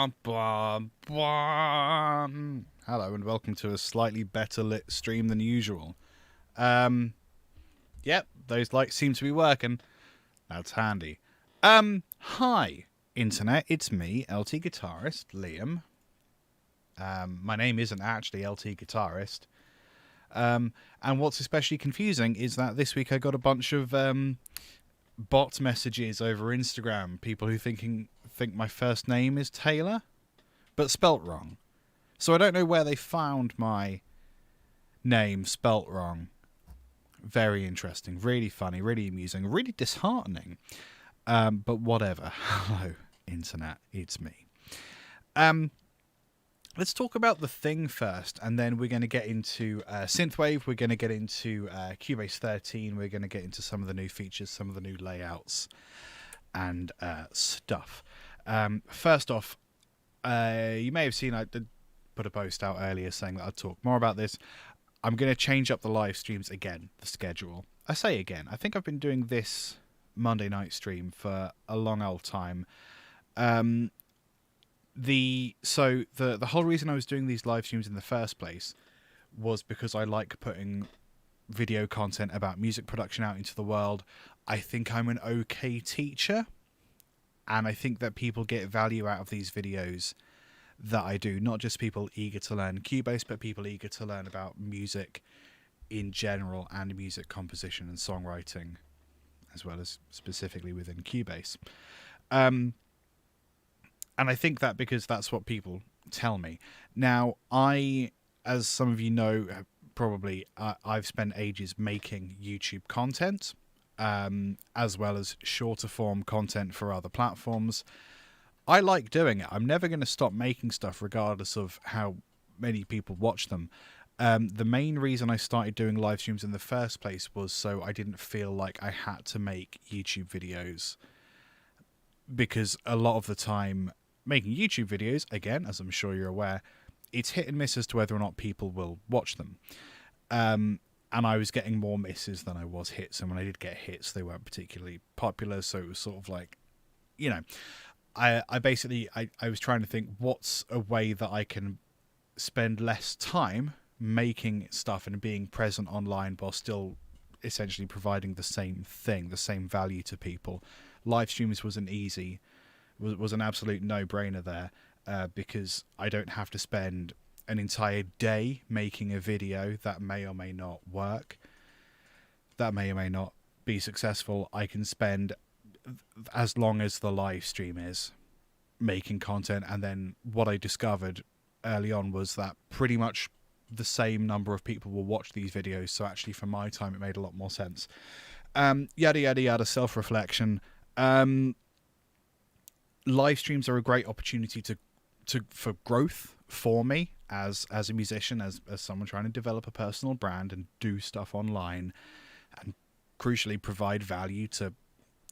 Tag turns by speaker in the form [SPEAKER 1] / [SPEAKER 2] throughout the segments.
[SPEAKER 1] Bum, bum, bum. Hello and welcome to a slightly better lit stream than usual. Yep, those lights seem to be working. That's handy. Hi, Internet, it's me, LTGuitarist, Liam. My name isn't actually LTGuitarist. And what's especially confusing is that this week I got a bunch of bot messages over Instagram, people who think my first name is Taylor, but spelt wrong. So I don't know where they found my name spelt wrong. Very interesting, really funny, really amusing, really disheartening. But whatever. Hello, Internet, it's me. Let's talk about the thing first, and then we're going to get into Synthwave, we're going to get into Cubase 13, we're going to get into some of the new features, some of the new layouts, and stuff. First off, you may have seen I did put a post out earlier saying that I'd talk more about this. I'm going to change up the live streams again, the schedule. I say again, I think I've been doing this Monday night stream for a long old time. The whole reason I was doing these live streams in the first place was because I like putting video content about music production out into the world. I think I'm an okay teacher, and I think that people get value out of these videos that I do, not just people eager to learn Cubase, but people eager to learn about music in general and music composition and songwriting, as well as specifically within Cubase. And I think that because that's what people tell me. Now, as some of you know, probably, I've spent ages making YouTube content, as well as shorter form content for other platforms. I like doing it. I'm never going to stop making stuff regardless of how many people watch them. The main reason I started doing live streams in the first place was so I didn't feel like I had to make YouTube videos. Because a lot of the time, making YouTube videos, again, as I'm sure you're aware, it's hit and miss as to whether or not people will watch them. And I was getting more misses than I was hits. And when I did get hits, they weren't particularly popular. So it was sort of like, you know, I was trying to think, what's a way that I can spend less time making stuff and being present online while still essentially providing the same thing, the same value to people. Live streams was an absolute no-brainer there, because I don't have to spend an entire day making a video that may or may not work, that may or may not be successful. I can spend as long as the live stream is making content, and then what I discovered early on was that pretty much the same number of people will watch these videos, so actually for my time it made a lot more sense. Yada yada yada, self-reflection. Live streams are a great opportunity for growth for me as a musician, as someone trying to develop a personal brand and do stuff online, and crucially provide value to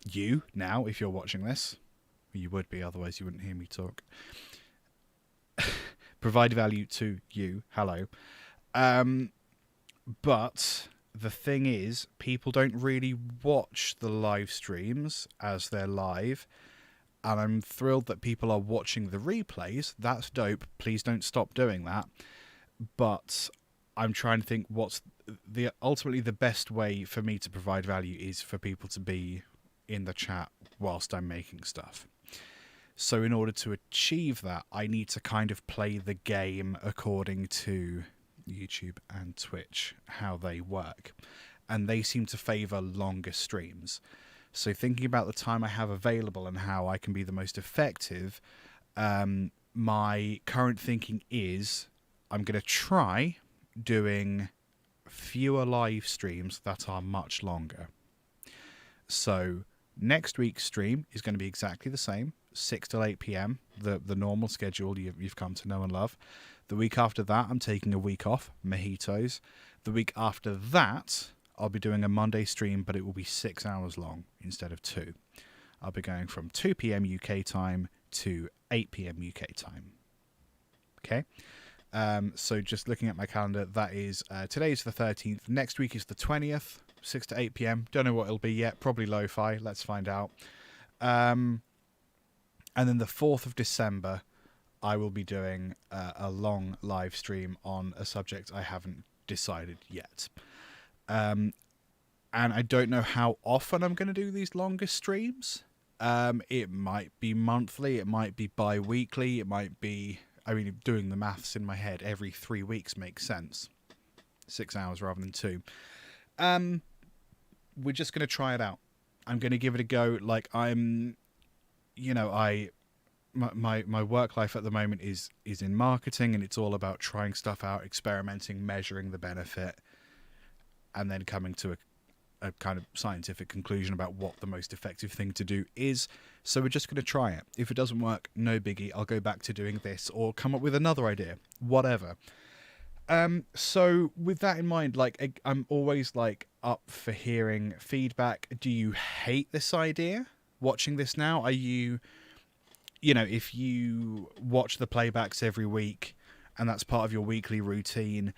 [SPEAKER 1] you now. If you're watching this, you would be, otherwise you wouldn't hear me talk. Provide value to you. Hello. But the thing is, people don't really watch the live streams as they're live. And I'm thrilled that people are watching the replays. That's dope. Please don't stop doing that. But I'm trying to think what's ultimately the best way for me to provide value is for people to be in the chat whilst I'm making stuff. So in order to achieve that, I need to kind of play the game according to YouTube and Twitch, how they work. And they seem to favor longer streams. So thinking about the time I have available and how I can be the most effective, my current thinking is I'm going to try doing fewer live streams that are much longer. So next week's stream is going to be exactly the same, 6 till 8 p.m., the normal schedule you've come to know and love. The week after that, I'm taking a week off, mojitos. The week after that, I'll be doing a Monday stream, but it will be 6 hours long instead of 2. I'll be going from 2 p.m. UK time to 8 p.m. UK time. Okay? So just looking at my calendar, that is, today's the 13th. Next week is the 20th, 6 to 8 p.m. Don't know what it'll be yet. Probably lo-fi. Let's find out. And then the 4th of December, I will be doing a long live stream on a subject I haven't decided yet. And I don't know how often I'm going to do these longer streams. It might be monthly, it might be bi-weekly, it might be... I mean, doing the maths in my head, every 3 weeks makes sense. 6 hours rather than 2. We're just going to try it out. I'm going to give it a go. Like, I'm... You know, my work life at the moment is in marketing, and it's all about trying stuff out, experimenting, measuring the benefit, and then coming to a kind of scientific conclusion about what the most effective thing to do is. So we're just going to try it. If it doesn't work, no biggie. I'll go back to doing this or come up with another idea, whatever. So with that in mind, like, I'm always like up for hearing feedback. Do you hate this idea? Watching this now, are you know, if you watch the playbacks every week and that's part of your weekly routine,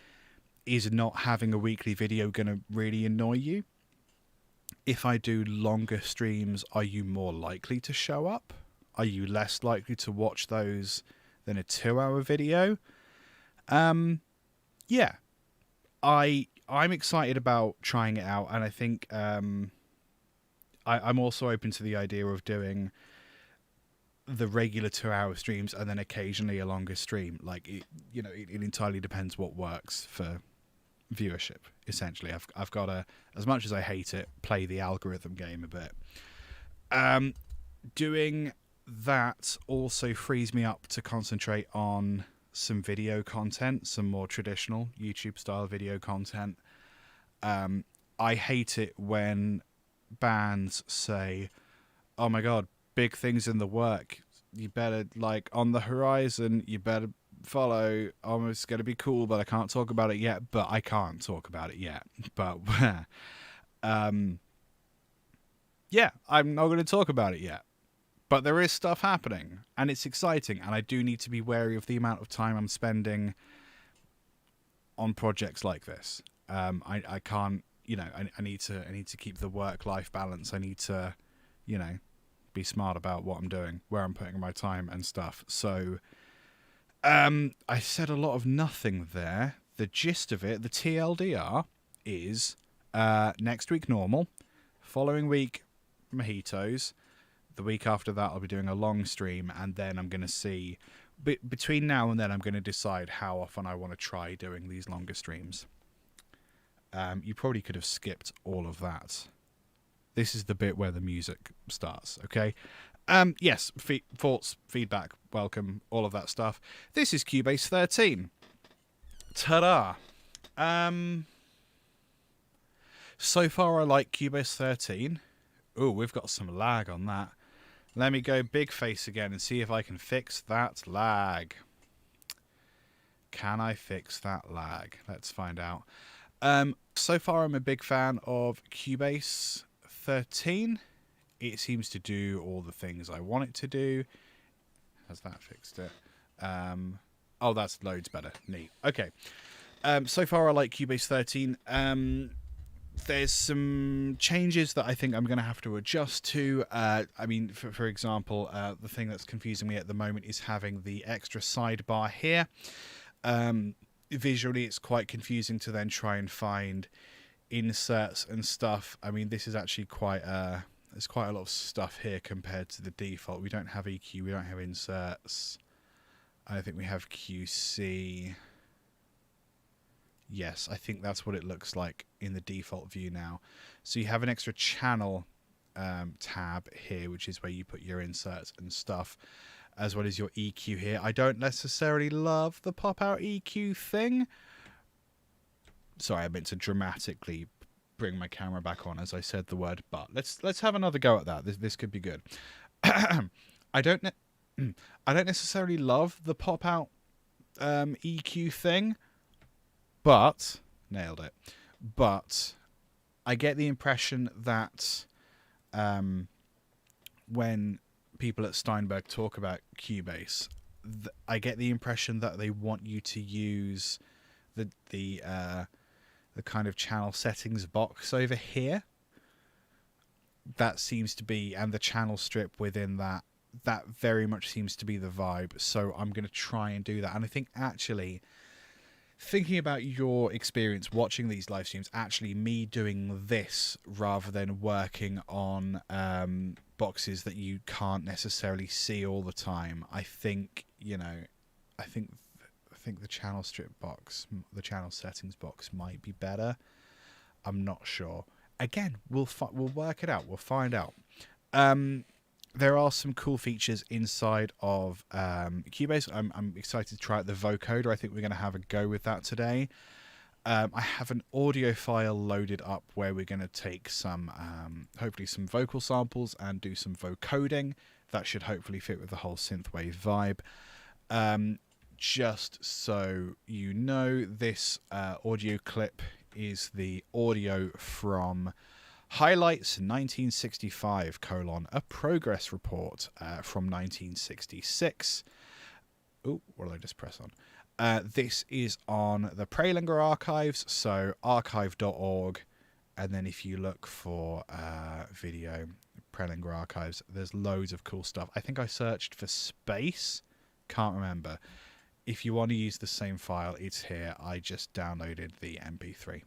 [SPEAKER 1] is not having a weekly video going to really annoy you? If I do longer streams, are you more likely to show up? Are you less likely to watch those than a 2-hour video? Yeah. I'm excited about trying it out, and I think I'm also open to the idea of doing the regular 2-hour streams and then occasionally a longer stream. Like, it entirely depends what works for viewership. Essentially, I've got to, as much as I hate it, play the algorithm game a bit. Doing that also frees me up to concentrate on some video content, some more traditional YouTube style video content. I hate it when bands say, oh my god, big things in the work, you better, like, on the horizon, you better follow, it's going to be cool, but I can't talk about it yet. But I can't talk about it yet. But yeah, I'm not going to talk about it yet. But there is stuff happening, and it's exciting, and I do need to be wary of the amount of time I'm spending on projects like this. I can't, I need to keep the work-life balance. I need to, be smart about what I'm doing, where I'm putting my time and stuff. So I said a lot of nothing there. The gist of it, the TLDR, is next week normal, following week mojitos. The week after that I'll be doing a long stream, and then I'm going to see, between now and then I'm going to decide how often I want to try doing these longer streams. You probably could have skipped all of that. This is the bit where the music starts, okay? Yes, thoughts, feedback, welcome, all of that stuff. This is Cubase 13. Ta-da! So far I like Cubase 13. Ooh, we've got some lag on that. Let me go big face again and see if I can fix that lag. Can I fix that lag? Let's find out. So far I'm a big fan of Cubase 13. It seems to do all the things I want it to do. Has that fixed it? Oh, that's loads better. Neat. Okay. So far I like Cubase 13. There's some changes that I think I'm going to have to adjust to. I mean, for example, the thing that's confusing me at the moment is having the extra sidebar here. Visually, it's quite confusing to then try and find inserts and stuff. I mean, this is actually there's quite a lot of stuff here compared to the default. We don't have EQ, we don't have inserts. I think we have QC. Yes, I think that's what it looks like in the default view now. So you have an extra channel tab here, which is where you put your inserts and stuff, as well as your EQ here. I don't necessarily love the pop-out EQ thing. Sorry, I meant to dramatically bring my camera back on as I said the word but. Let's have another go at that. This could be good. I don't necessarily love the pop-out EQ thing, but nailed it. But I get the impression that when people at Steinberg talk about Cubase, I get the impression that they want you to use the kind of channel settings box over here. That seems to be, and the channel strip within that that very much seems to be the vibe. So I'm going to try and do that. And I think actually, thinking about your experience watching these live streams, actually me doing this rather than working on boxes that you can't necessarily see all the time, I think, I think the channel strip box, the channel settings box might be better. I'm not sure. Again, we'll work it out. We'll find out. There are some cool features inside of Cubase. I'm excited to try out the vocoder. I think we're going to have a go with that today. I have an audio file loaded up where we're going to take some, hopefully some vocal samples and do some vocoding. That should hopefully fit with the whole synthwave vibe. Just so you know, this audio clip is the audio from Highlights 1965, a progress report from 1966. Oh, what did I just press on? This is on the Prelinger archives, so archive.org. And then if you look for video, Prelinger archives, there's loads of cool stuff. I think I searched for space. Can't remember. If you want to use the same file, it's here. I just downloaded the MP3.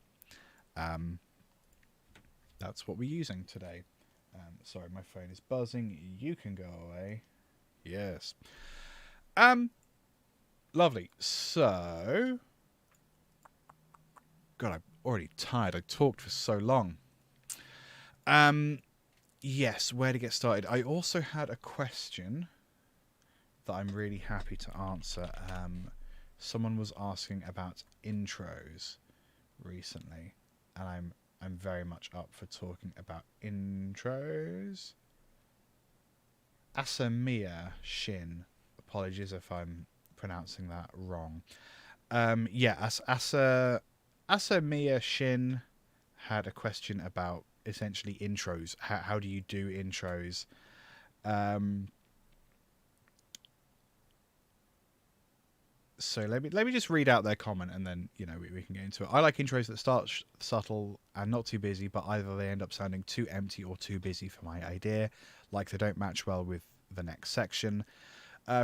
[SPEAKER 1] That's what we're using today. Sorry, my phone is buzzing. You can go away. Yes. Lovely. So, God, I'm already tired. I talked for so long. Yes, where to get started? I also had a question that I'm really happy to answer. Someone was asking about intros recently, and I'm very much up for talking about intros. Asamiya Shin. Apologies if I'm pronouncing that wrong. Asamiya Shin had a question about essentially intros. How do you do intros? So let me just read out their comment, and then we can get into it. I like intros that start subtle and not too busy, but either they end up sounding too empty or too busy for my idea, like they don't match well with the next section.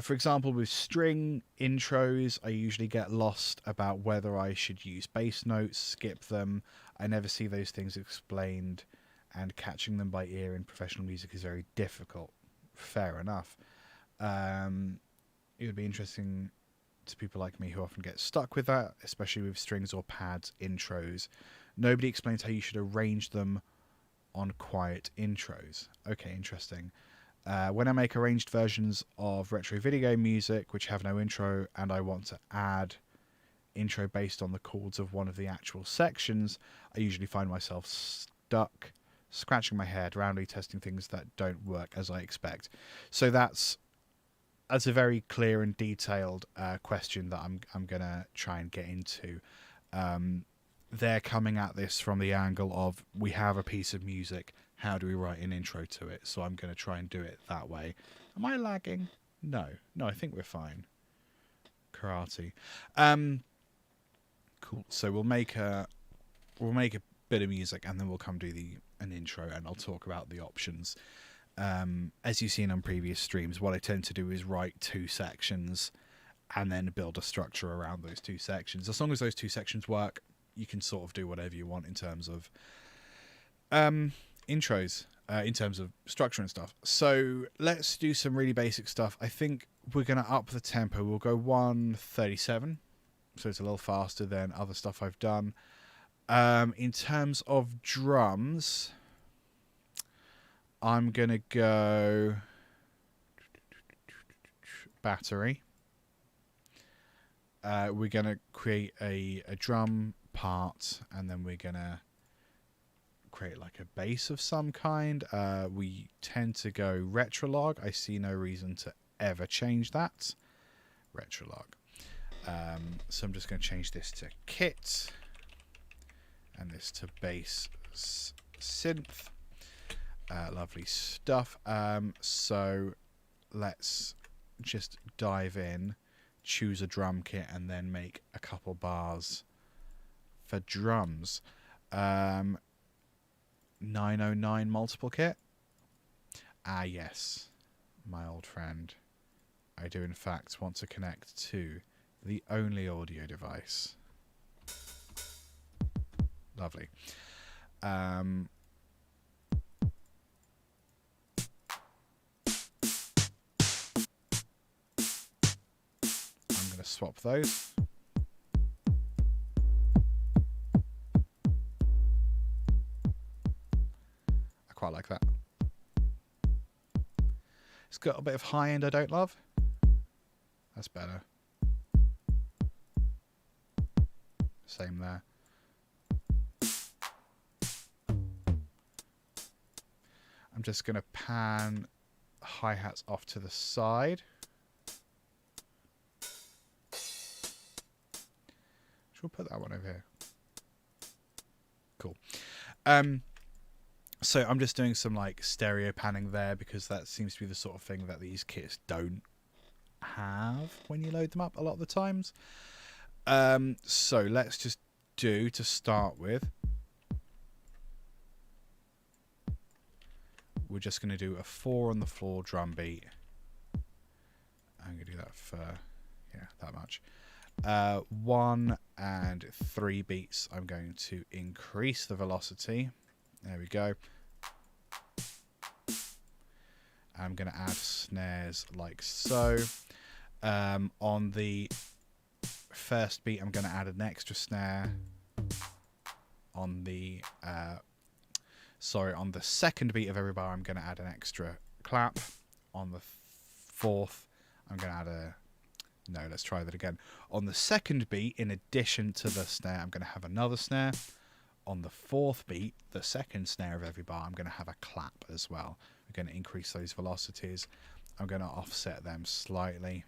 [SPEAKER 1] For example, with string intros, I usually get lost about whether I should use bass notes, skip them. I never see those things explained, and catching them by ear in professional music is very difficult. Fair enough. It would be interesting to people like me who often get stuck with that, especially with strings or pads intros. Nobody explains how you should arrange them on quiet intros. Okay, interesting. When I make arranged versions of retro video music which have no intro, and I want to add intro based on the chords of one of the actual sections, I usually find myself stuck, scratching my head, roundly testing things that don't work as I expect. So that's a very clear and detailed question that I'm going to try and get into. They're coming at this from the angle of, we have a piece of music, how do we write an intro to it? So I'm going to try and do it that way. Am I lagging? No, I think we're fine. Karate. Cool. So we'll make a bit of music, and then we'll come do an intro, and I'll talk about the options. As you've seen on previous streams, what I tend to do is write 2 sections and then build a structure around those 2 sections. As long as those 2 sections work, you can sort of do whatever you want in terms of intros, in terms of structure and stuff. So let's do some really basic stuff. I think we're going to up the tempo. We'll go 1:37, so it's a little faster than other stuff I've done. In terms of drums, I'm going to go battery. We're going to create a drum part, and then we're going to create like a bass of some kind. We tend to go retrolog. I see no reason to ever change that. Retrolog. So I'm just going to change this to kit, and this to bass synth. Lovely stuff. So let's just dive in, choose a drum kit, and then make a couple bars for drums. 909 multiple kit. Yes. my old friend, I do in fact want to connect to the only audio device. Lovely. I'm going to swap those. I quite like that. It's got a bit of high end I don't love. That's better. Same there. I'm just going to pan hi-hats off to the side. Should we put that one over here? Cool. So I'm just doing some like stereo panning there because that seems to be the sort of thing that these kits don't have when you load them up a lot of the times. So let's just do, to start with, we're just going to do a 4 on the floor drum beat. I'm going to do that for, yeah, that much. 1 and 3 beats, I'm going to increase the velocity. There we go. I'm going to add snares like so. On the first beat, I'm going to add an extra snare. On the on the second beat of every bar, I'm going to add an extra clap. On the fourth, I'm going to add a... No, let's try that again. On the second beat, in addition to the snare, I'm going to have another snare. On the fourth beat, the second snare of every bar, I'm going to have a clap as well. We're going to increase those velocities. I'm going to offset them slightly,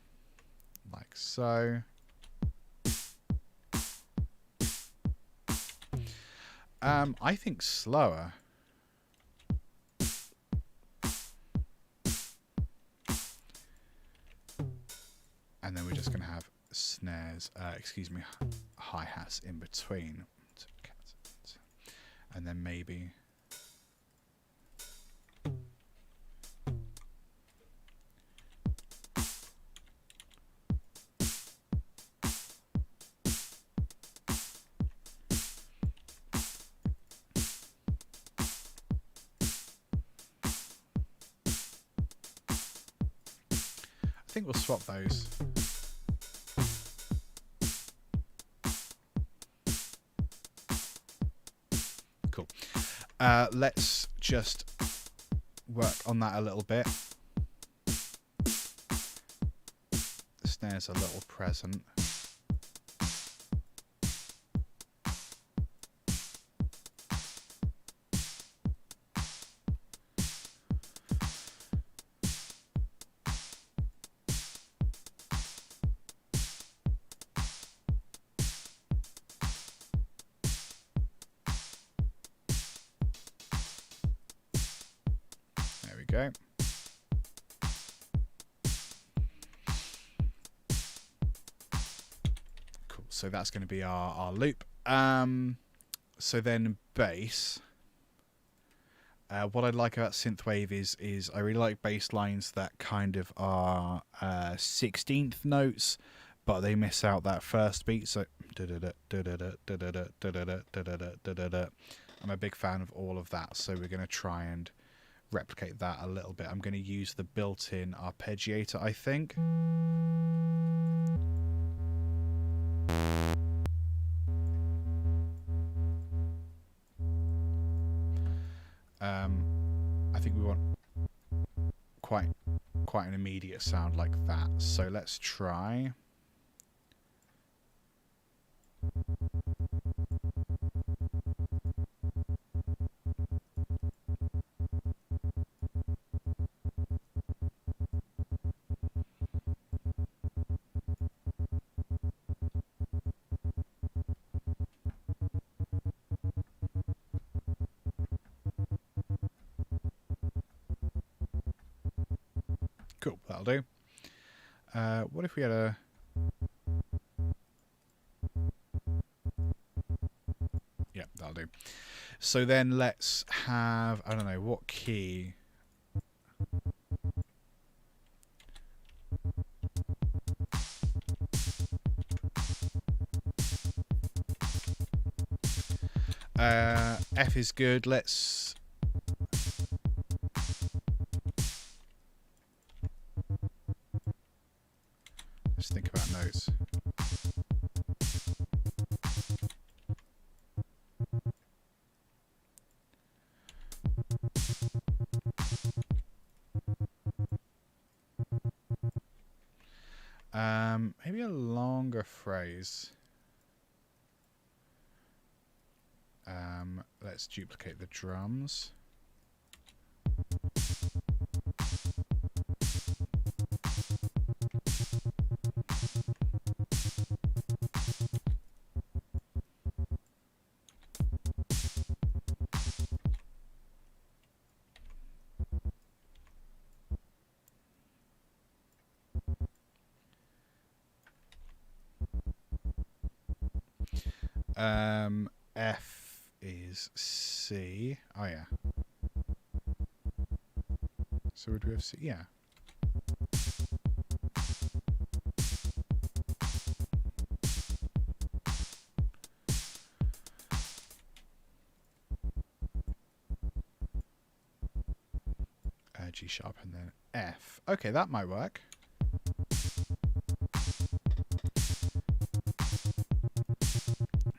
[SPEAKER 1] like so. I think slower. And then we're just going to have snares, hi-hats in between. And then maybe... I think we'll swap those. Cool. Let's just work on that a little bit. The snare's a little present. Go. Cool. So that's going to be our loop. So then bass. What I like about synthwave is I really like bass lines that kind of are 16th notes, but they miss out that first beat. So I'm a big fan of all of that. So we're going to try and replicate that a little bit. I'm going to use the built-in arpeggiator, I think. I think we want quite an immediate sound like that. So let's try. Cool, that'll do. What if we had a... Yeah, that'll do. So then let's have, I don't know, what key? F is good. Let's think about notes. Maybe a longer phrase. Let's duplicate the drums. F is C. Oh yeah. So would we have C? Yeah. G sharp and then F. Okay, that might work.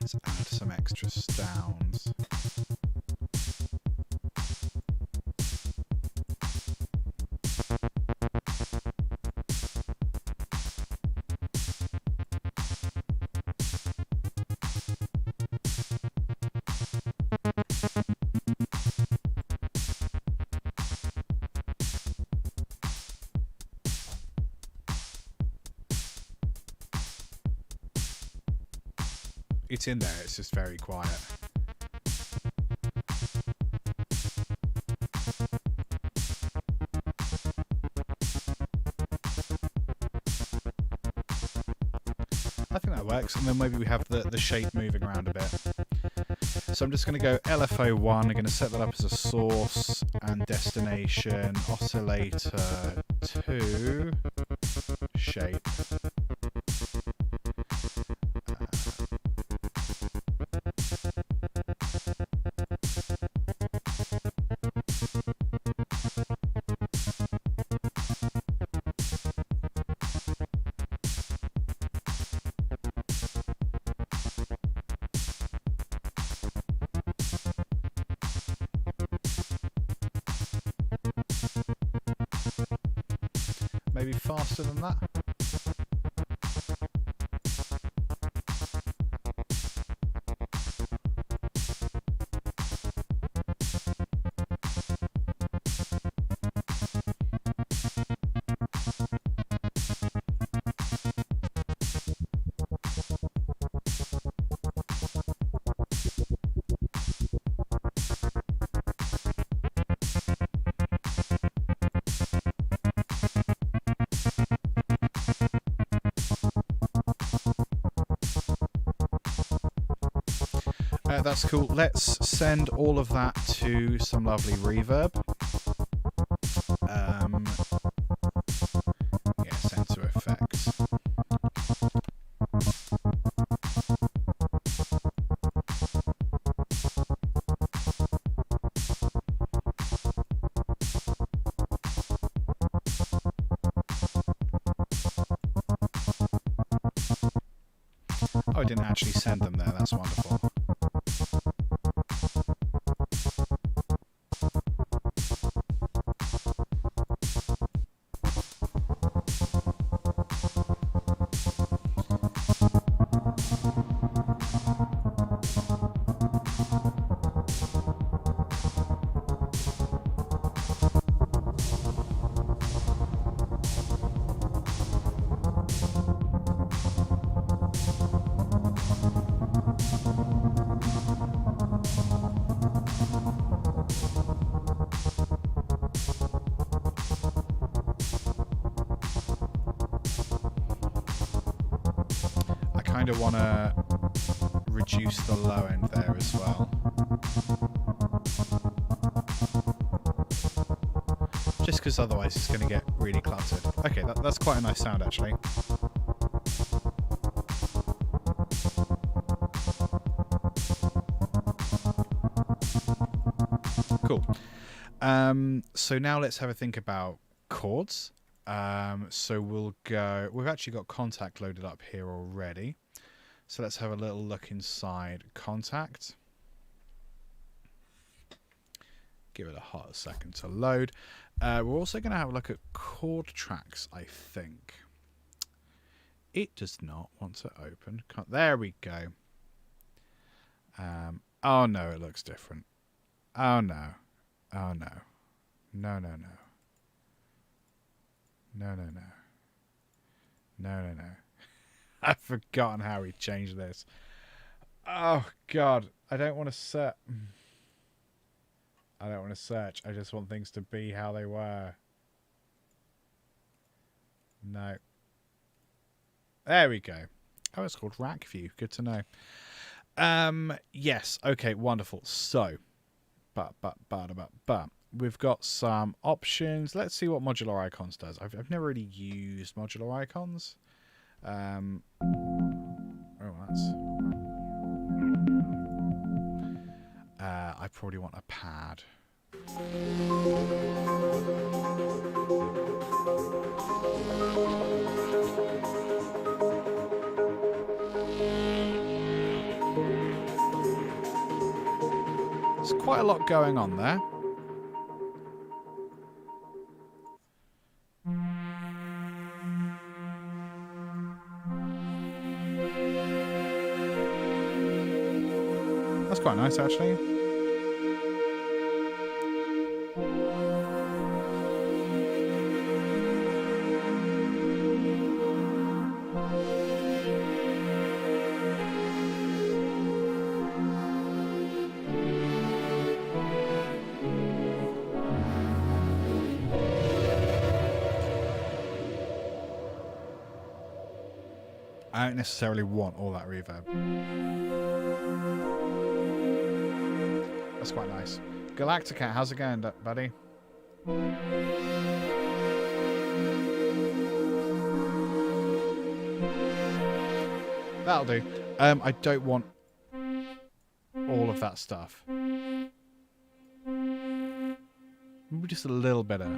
[SPEAKER 1] Let's add some extra sounds. It's in there, it's just very quiet. I think that works, and then maybe we have the shape moving around a bit. So I'm just going to go LFO1, I'm going to set that up as a source and destination, oscillator 2, shape. Maybe faster than that. That's cool. Let's send all of that to some lovely reverb. Yeah, send to effects. Oh, I didn't actually send them there. That's wonderful. Kind of want to reduce the low end there as well. Just because otherwise it's going to get really cluttered. Okay, that's quite a nice sound actually. Cool. So now let's have a think about chords. So we'll go... We've actually got Contact loaded up here already. So let's have a little look inside Contact. Give it a hot second to load. We're also going to have a look at chord tracks, I think. It does not want to open. There we go. Oh no, it looks different. Oh no. Oh no. No, no, no. No, no, no. No, no, no. I've forgotten how we changed this. Oh god. I don't want to search. I don't want to search. I just want things to be how they were. No. There we go. Oh, it's called Rack View. Good to know. Yes. Okay. Wonderful. So, we've got some options. Let's see what modular icons does. I've never really used modular icons. Oh, that's. I probably want a pad. There's quite a lot going on there. That's quite nice, actually. I don't necessarily want all that reverb. That's quite nice. Galactica, how's it going, buddy? That'll do. I don't want all of that stuff. Maybe just a little bit of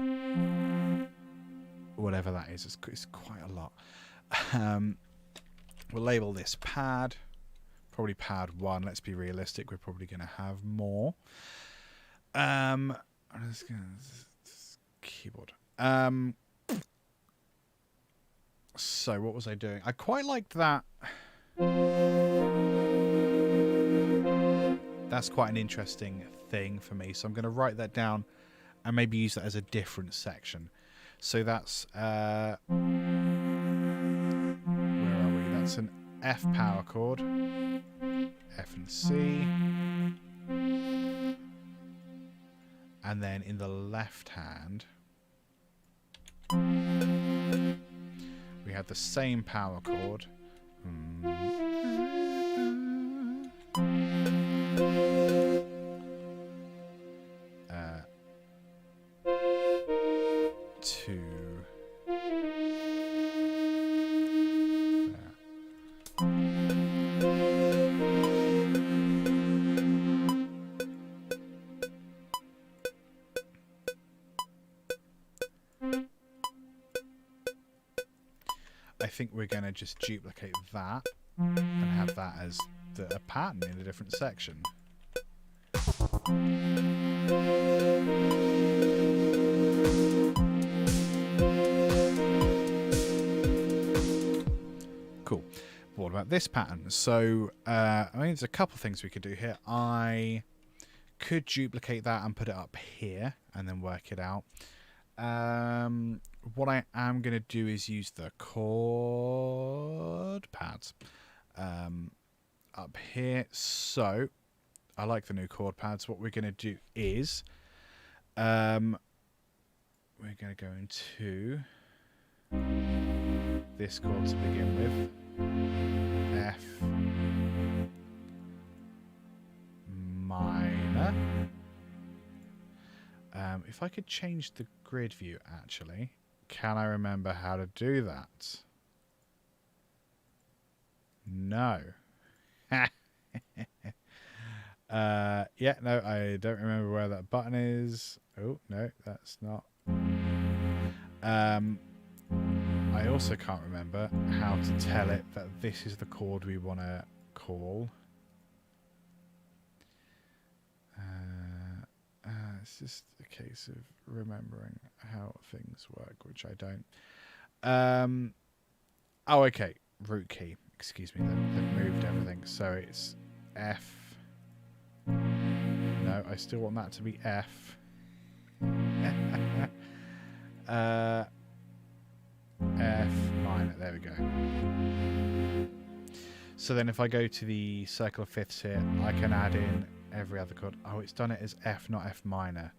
[SPEAKER 1] whatever that is. It's quite a lot. We'll label this pad. Probably pad 1. Let's be realistic. We're probably going to have more. Keyboard. So what was I doing? I quite liked that. That's quite an interesting thing for me. So I'm going to write that down and maybe use that as a different section. So that's where are we? That's an F power chord, F and C, and then in the left hand we have the same power chord. To I think we're going to just duplicate that and have that as a pattern in a different section. Cool. What about this pattern? So, I mean, there's a couple things we could do here. I could duplicate that and put it up here and then work it out. What I am going to do is use the chord pads up here. So I like the new chord pads. What we're going to do is we're going to go into this chord to begin with. F minor. If I could change the grid view, actually, can I remember how to do that? No. Yeah, no, I don't remember where that button is. Oh, no, that's not. I also can't remember how to tell it that this is the chord we want to call. It's just a case of remembering how things work, which I don't. Oh, okay. Root key. Excuse me. They've moved everything. So it's F. No, I still want that to be F. F minor. There we go. So then if I go to the circle of fifths here, I can add in every other chord. Oh, it's done it as F, not F minor.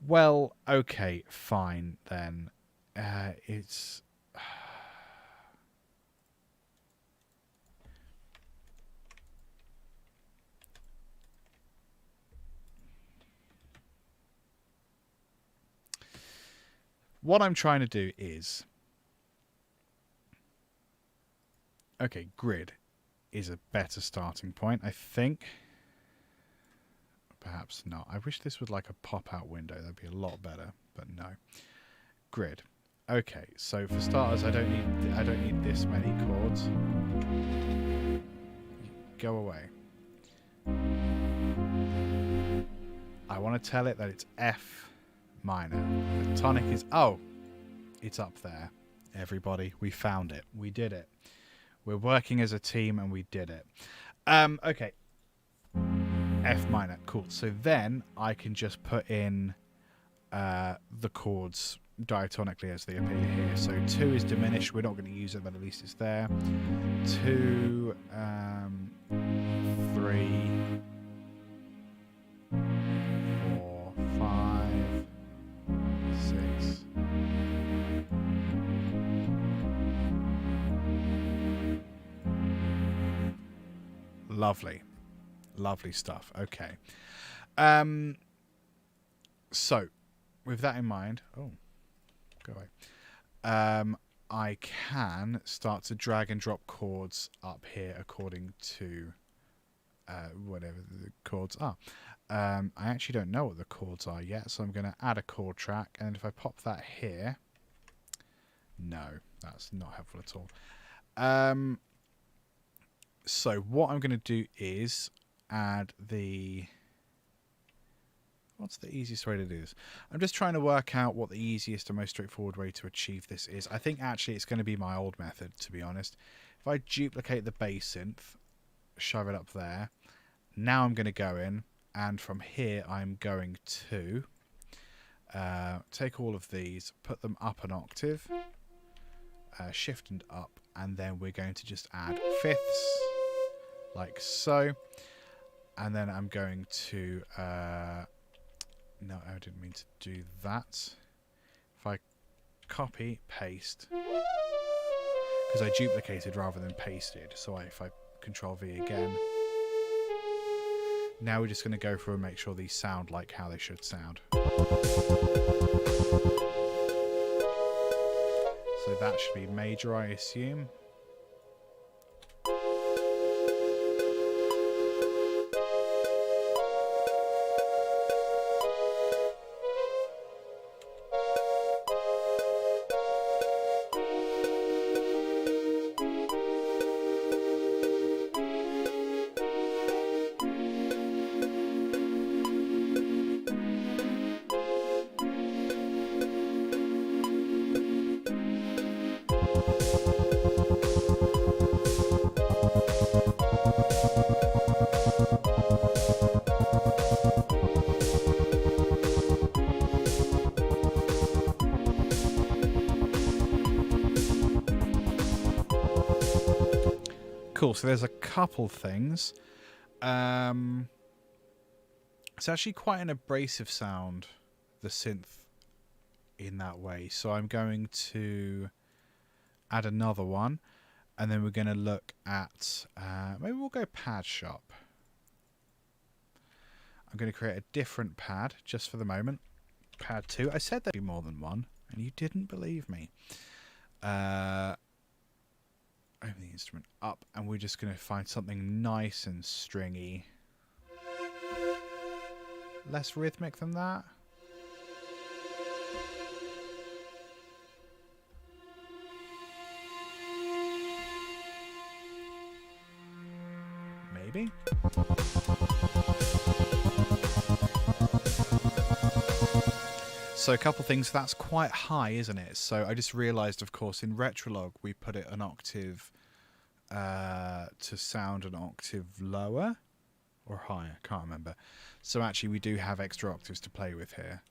[SPEAKER 1] Well, okay, fine then. It's... What I'm trying to do is... Okay, grid is a better starting point, I think. Perhaps not. I wish this was like a pop-out window. That'd be a lot better, but no. Grid. Okay, so for starters, I don't need this many chords. Go away. I want to tell it that it's F minor. The tonic is... Oh! It's up there. Everybody, we found it. We did it. We're working as a team and we did it. Okay. F minor. Cool. So then I can just put in the chords diatonically as they appear here. So 2 is diminished. We're not going to use it, but at least it's there. 2, 3, 4, 5, 6. Lovely. Lovely stuff. Okay. So, with that in mind... Oh, go away. I can start to drag and drop chords up here according to whatever the chords are. I actually don't know what the chords are yet, so I'm going to add a chord track, and if I pop that here... No, that's not helpful at all. So what I'm going to do is add the... What's the easiest way to do this? I'm just trying to work out what the easiest and most straightforward way to achieve this is. I think actually it's going to be my old method, to be honest. If I duplicate the bass synth, shove it up there, now I'm going to go in, and from here I'm going to take all of these, put them up an octave, shift and up, and then we're going to just add fifths, like so. And then I'm going to... no, I didn't mean to do that. If I copy, paste, because I duplicated rather than pasted. So if I Control V again, now we're just going to go through and make sure these sound like how they should sound. So that should be major, I assume. Cool, so there's a couple things. It's actually quite an abrasive sound, the synth, in that way. So I'm going to add another one, and then we're going to look at... maybe we'll go pad shop. I'm going to create a different pad, just for the moment. Pad 2. I said there'd be more than one, and you didn't believe me. Open the instrument up, and we're just going to find something nice and stringy. less rhythmic than that. Maybe. So a couple things, that's quite high, isn't it? So I just realized, of course, in Retrolog we put it an octave to sound an octave lower or higher, can't remember. So actually we do have extra octaves to play with here.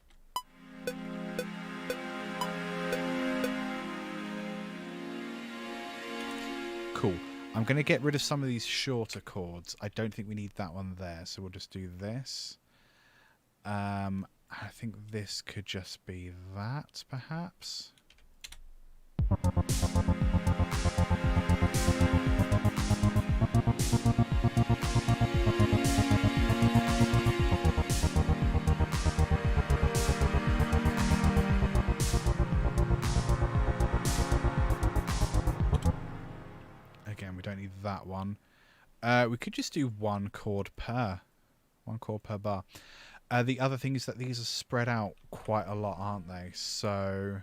[SPEAKER 1] Cool. I'm going to get rid of some of these shorter chords. I don't think we need that one there, so we'll just do this. I think this could just be that, perhaps. Again, we don't need that one. We could just do one chord per bar. The other thing is that these are spread out quite a lot, aren't they? So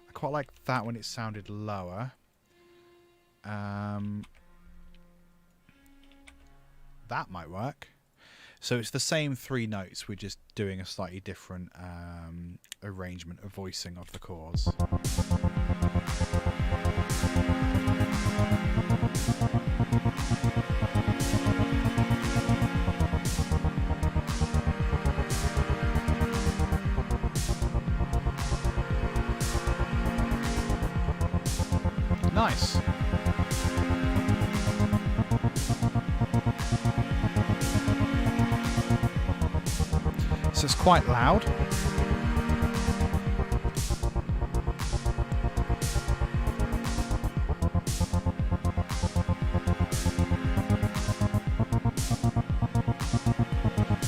[SPEAKER 1] I quite like that when it sounded lower. That might work. So it's the same 3 notes, we're just doing a slightly different arrangement of voicing of the chords. Nice. So it's quite loud.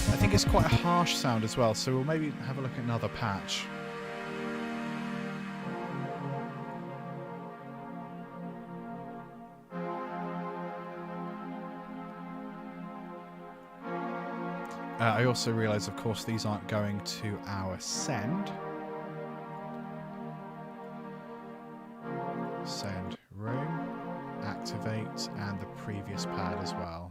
[SPEAKER 1] I think it's quite a harsh sound as well, so we'll maybe have a look at another patch. I also realise, of course, these aren't going to our send. Send room, activate, and the previous pad as well.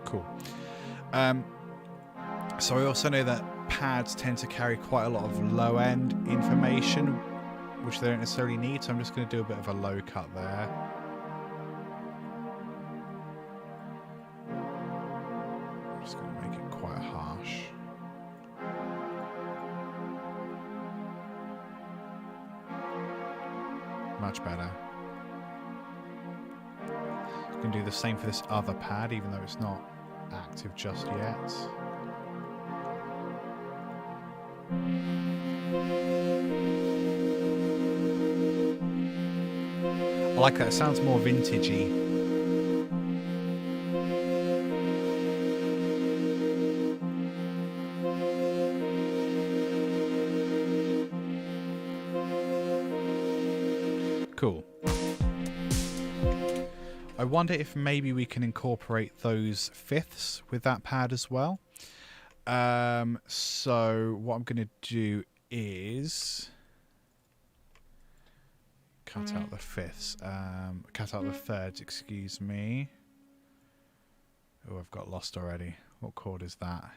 [SPEAKER 1] Cool. So I also know that pads tend to carry quite a lot of low-end information, which they don't necessarily need, so I'm just going to do a bit of a low cut there. I'm just going to make it quite harsh. Much better. I'm going to do the same for this other pad, even though it's not active just yet. I like that, it sounds more vintagey. Cool. I wonder if maybe we can incorporate those fifths with that pad as well. So what I'm going to do is cut out the fifths, cut out the thirds, excuse me. Oh, I've got lost already. What chord is that?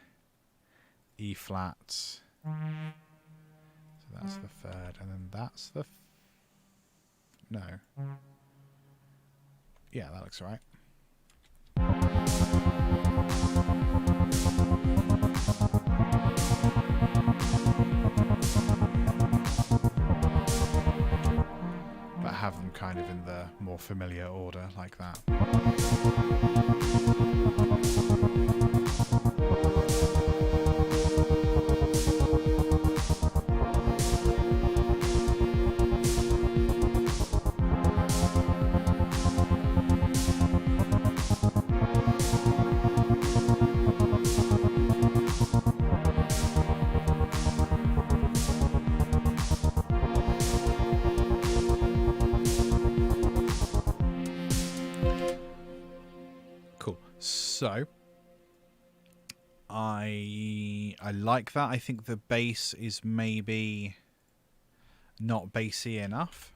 [SPEAKER 1] E flat. So that's the third, and then that's the... No. Yeah, that looks right. But have them kind of in the more familiar order like that. Cool. So I like that. I think the bass is maybe not bassy enough.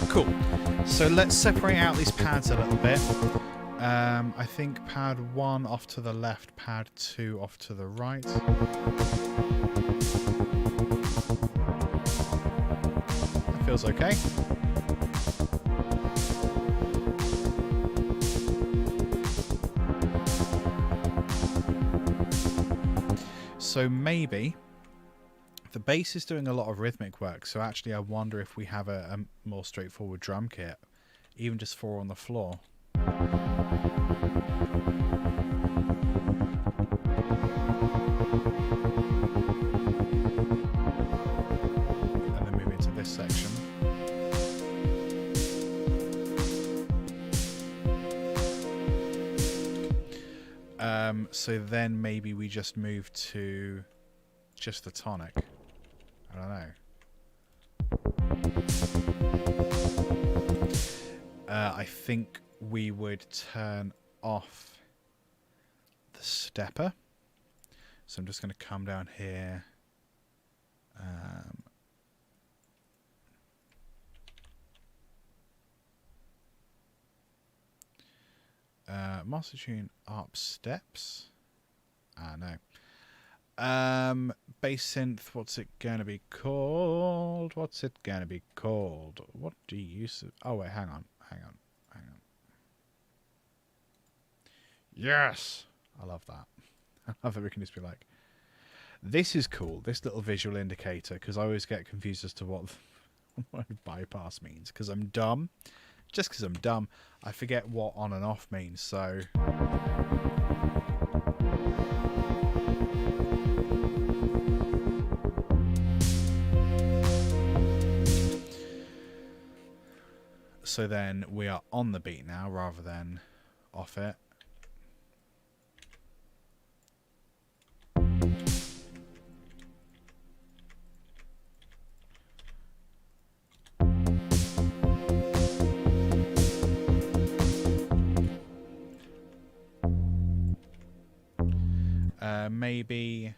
[SPEAKER 1] Cool. So let's separate out these pads a little bit. I think pad 1 off to the left, pad 2 off to the right. That feels okay. So maybe the bass is doing a lot of rhythmic work, so actually I wonder if we have a more straightforward drum kit, even just 4 on the floor. And then move into this section. So then maybe we just move to just the tonic. I don't know. I think we would turn off the stepper. So I'm just going to come down here. Master tune ARP steps. No. Bass synth, what's it gonna be called? What's it gonna be called? What do you use? Oh wait, hang on. Yes! I love that. I love that we can just be like, this is cool, this little visual indicator, because I always get confused as to what bypass means, because I'm dumb. Just because I'm dumb, I forget what on and off means, so... So then we are on the beat now rather than off it. Maybe...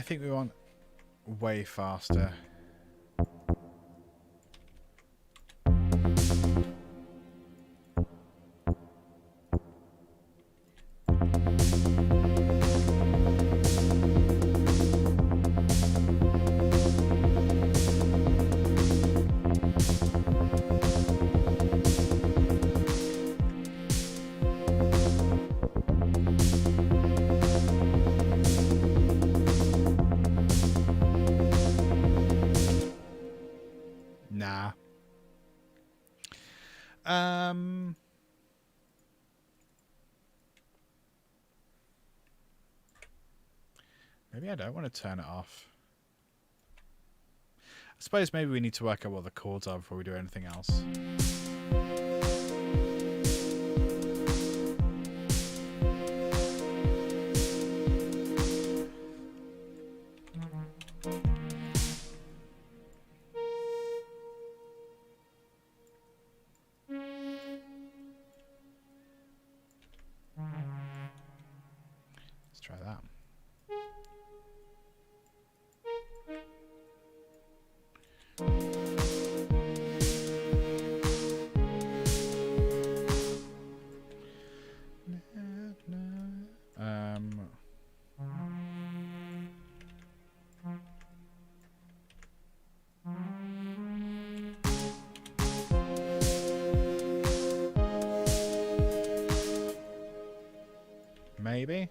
[SPEAKER 1] think we want way faster. Nah. Maybe I don't want to turn it off. I suppose maybe we need to work out what the chords are before we do anything else. Let's try that. Maybe.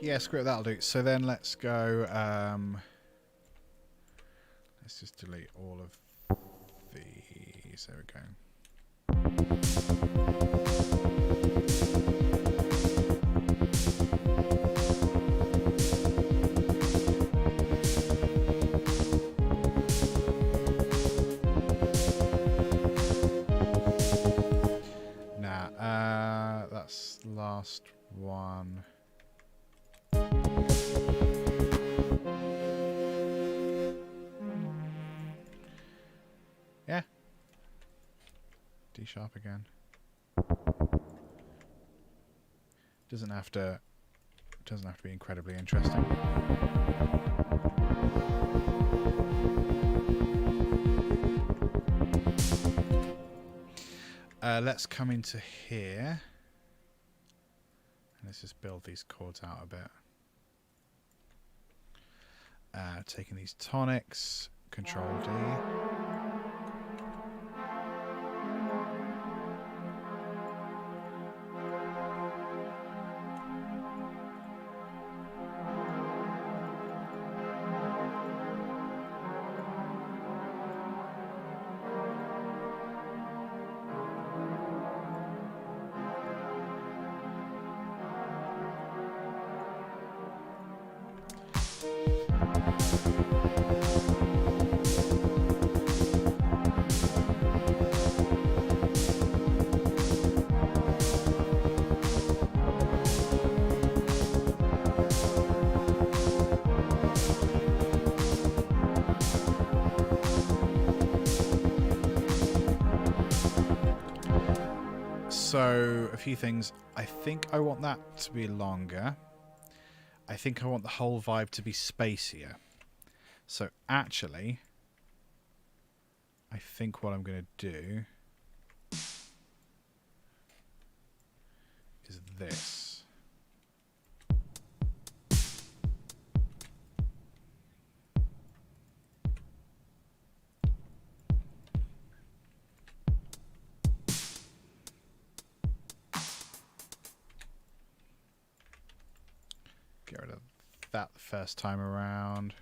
[SPEAKER 1] Yeah, screw it, that'll do. So then let's go, let's just delete all of these. There we go. Nah, that's the last one. Yeah. D sharp again. Doesn't have to be incredibly interesting. Let's come into here. And let's just build these chords out a bit. Taking these tonics, Control D. So, a few things. I think I want that to be longer. I think I want the whole vibe to be spacier. So, actually, I think what I'm going to do is this. Get rid of that the first time around.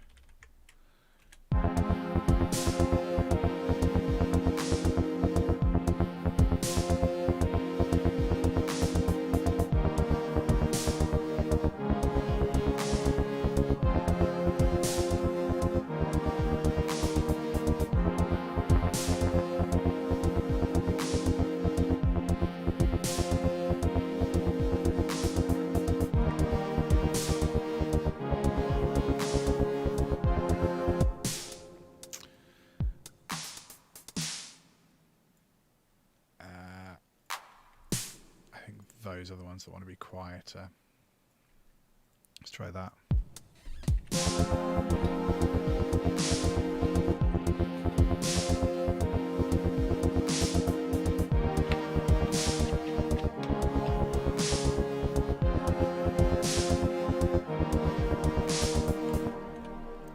[SPEAKER 1] those other ones that want to be quieter. Let's try that.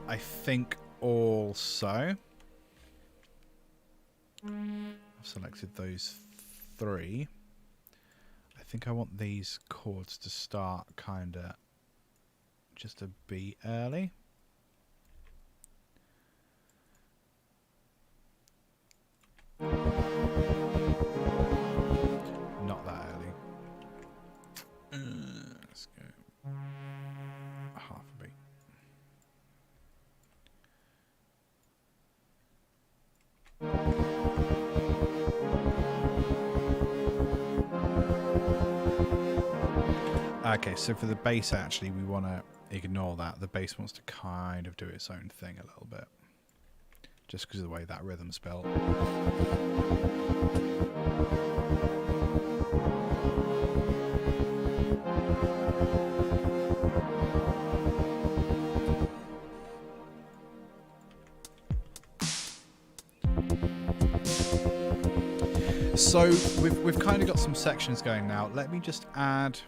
[SPEAKER 1] I think also I've selected those 3. I think I want these chords to start kind of just a beat early. Not that early. Let's go half a beat. Okay, so for the bass, actually, we want to ignore that. The bass wants to kind of do its own thing a little bit, just because of the way that rhythm's built. So we've kind of got some sections going now. Let me just add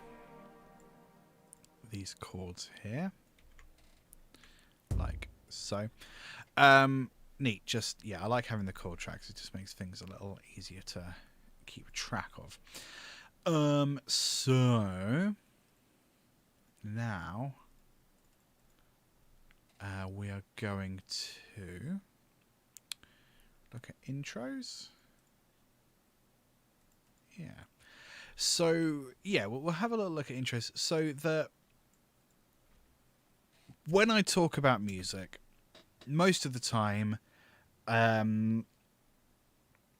[SPEAKER 1] these chords here, like so. Neat. Just, yeah, I like having the chord tracks. It just makes things a little easier to keep track of. So now we are going to look at intros. Yeah. So yeah, we'll have a little look at intros. So when I talk about music, most of the time,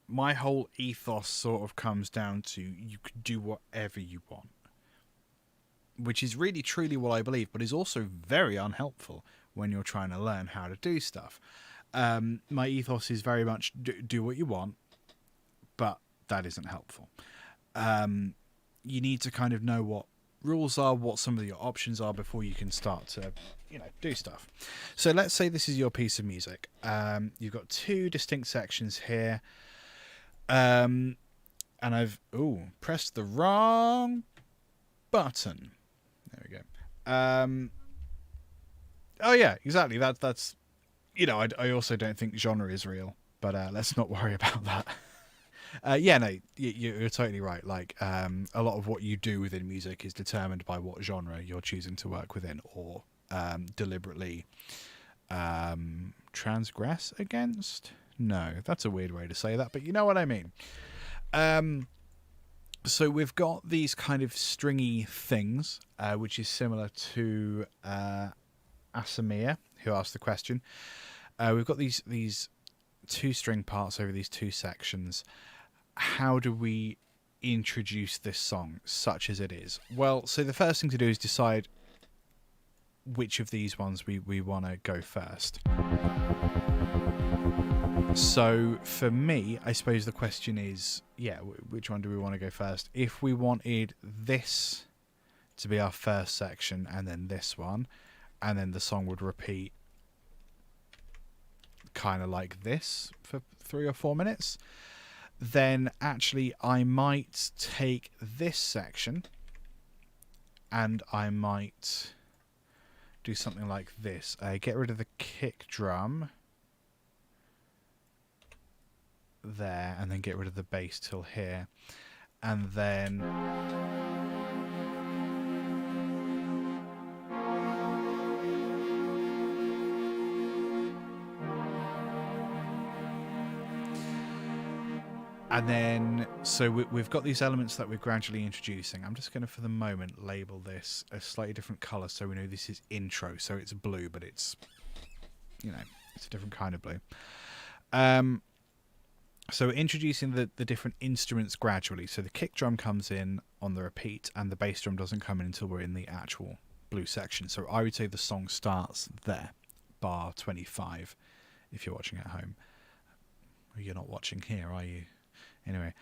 [SPEAKER 1] my whole ethos sort of comes down to you can do whatever you want, which is really truly what I believe, but is also very unhelpful when you're trying to learn how to do stuff. My ethos is very much do what you want, but that isn't helpful. You need to kind of know what rules are, what some of your options are before you can start to, do stuff. So let's say this is your piece of music. You've got 2 distinct sections here. And I've pressed the wrong button. There we go. Oh yeah, exactly. That's I also don't think genre is real, but let's not worry about that. Yeah, no, you're totally right. Like, a lot of what you do within music is determined by what genre you're choosing to work within, or deliberately transgress against. No, that's a weird way to say that, but you know what I mean. So we've got these kind of stringy things, which is similar to Asamir, who asked the question. We've got these 2 string parts over these 2 sections. How do we introduce this song, such as it is? Well, so the first thing to do is decide which of these ones we want to go first. So for me, I suppose the question is, which one do we want to go first? If we wanted this to be our first section and then this one, and then the song would repeat kind of like this for 3 or 4 minutes, then actually I might take this section and I might do something like this. Get rid of the kick drum there, and then get rid of the bass till here, and then so we've got these elements that we're gradually introducing. I'm just going to, for the moment, label this a slightly different color so we know this is intro. So it's blue, but it's, it's a different kind of blue. So we're introducing the different instruments gradually. So the kick drum comes in on the repeat, and the bass drum doesn't come in until we're in the actual blue section. So I would say the song starts there, bar 25, if you're watching at home. You're not watching here, are you? Anyway,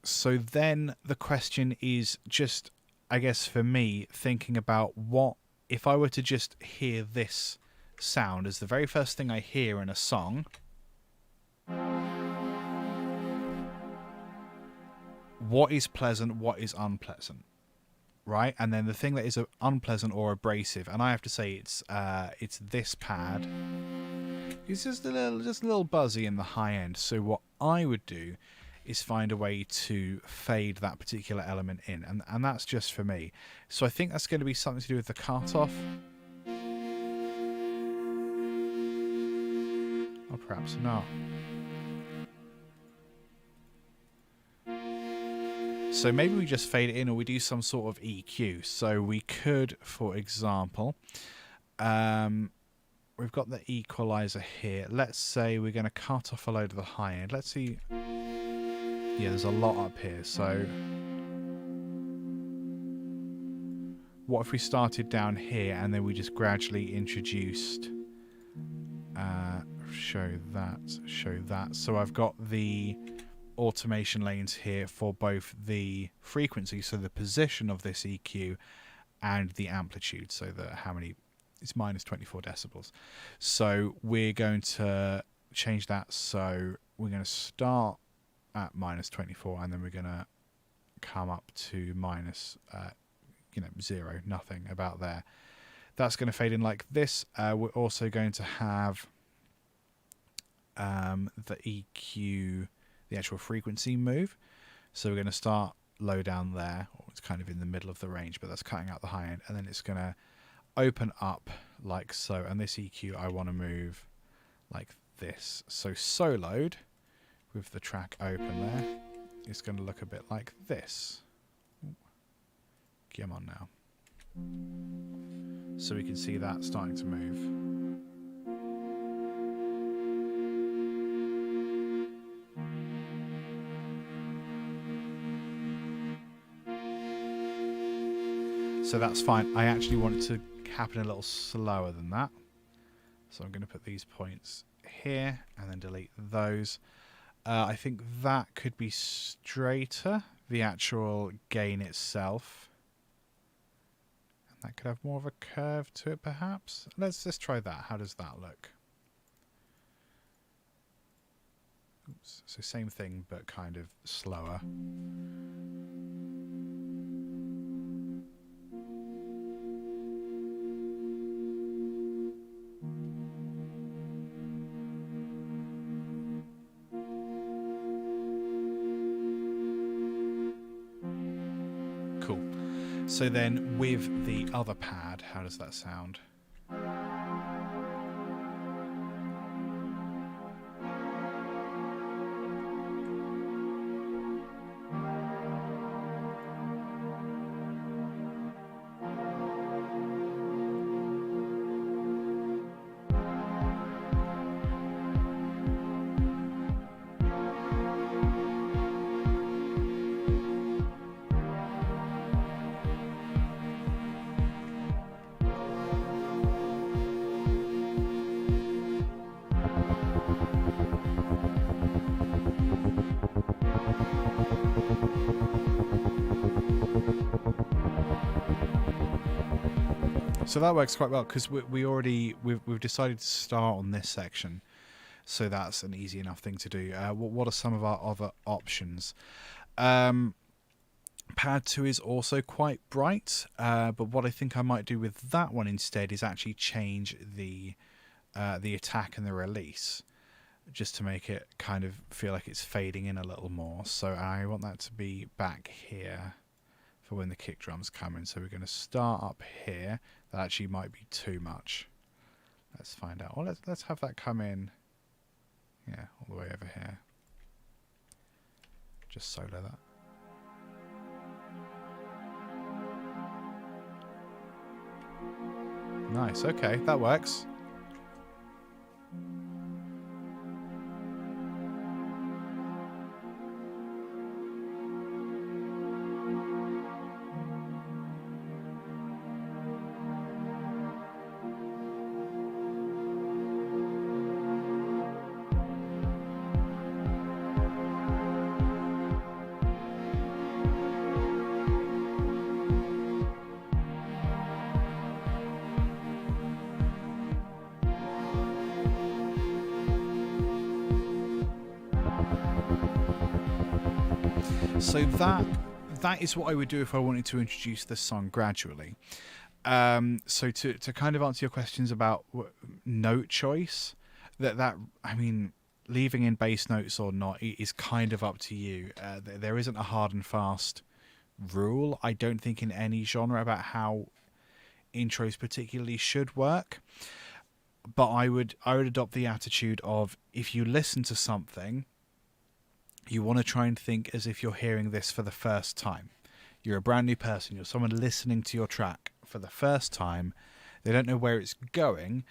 [SPEAKER 1] So then the question is just, I guess for me, thinking about what if I were to just hear this sound as the very first thing I hear in a song. What is pleasant? What is unpleasant? Right, and then the thing that is unpleasant or abrasive, and I have to say it's this pad. It's just a little buzzy in the high end. So what I would do is find a way to fade that particular element in, and that's just for me. So I think that's going to be something to do with the cutoff, or perhaps not. So maybe we just fade it in, or we do some sort of EQ. So we could, for example, we've got the equalizer here. Let's say we're going to cut off a load of the high end. Let's see. Yeah, there's a lot up here. So what if we started down here and then we just gradually introduced show that. So I've got the automation lanes here for both the frequency, so the position of this EQ, and the amplitude, so how many, it's minus 24 decibels. So we're going to change that. So we're going to start at minus 24, and then we're going to come up to minus 0, nothing about there. That's going to fade in like this. We're also going to have the EQ, the actual frequency move. So we're going to start low down there, or it's kind of in the middle of the range, but that's cutting out the high end, and then it's going to open up like so. And this EQ I want to move like this. So soloed with the track open there, it's going to look a bit like this. Come on now. So we can see that starting to move. So that's fine. I actually want it to happen a little slower than that. So I'm going to put these points here and then delete those. I think that could be straighter, the actual gain itself. And that could have more of a curve to it, perhaps. Let's just try that. How does that look? Oops. So same thing, but kind of slower. So then with the other pad, how does that sound? So that works quite well because we've decided to start on this section, so that's an easy enough thing to do. What are some of our other options? Pad 2 is also quite bright, but what I think I might do with that one instead is actually change the attack and the release, just to make it kind of feel like it's fading in a little more. So I want that to be back here for when the kick drums come in. So we're going to start up here. That actually might be too much. Let's find out. Well, let's have that come in. Yeah, all the way over here. Just solo that. Nice. Okay, that works. So that is what I would do if I wanted to introduce this song gradually. So to kind of answer your questions about note choice, that I mean, leaving in bass notes or not is kind of up to you. There isn't a hard and fast rule, I don't think, in any genre about how intros particularly should work. But I would adopt the attitude of, if you listen to something, you want to try and think as if you're hearing this for the first time. You're a brand new person. You're someone listening to your track for the first time. They don't know where it's going.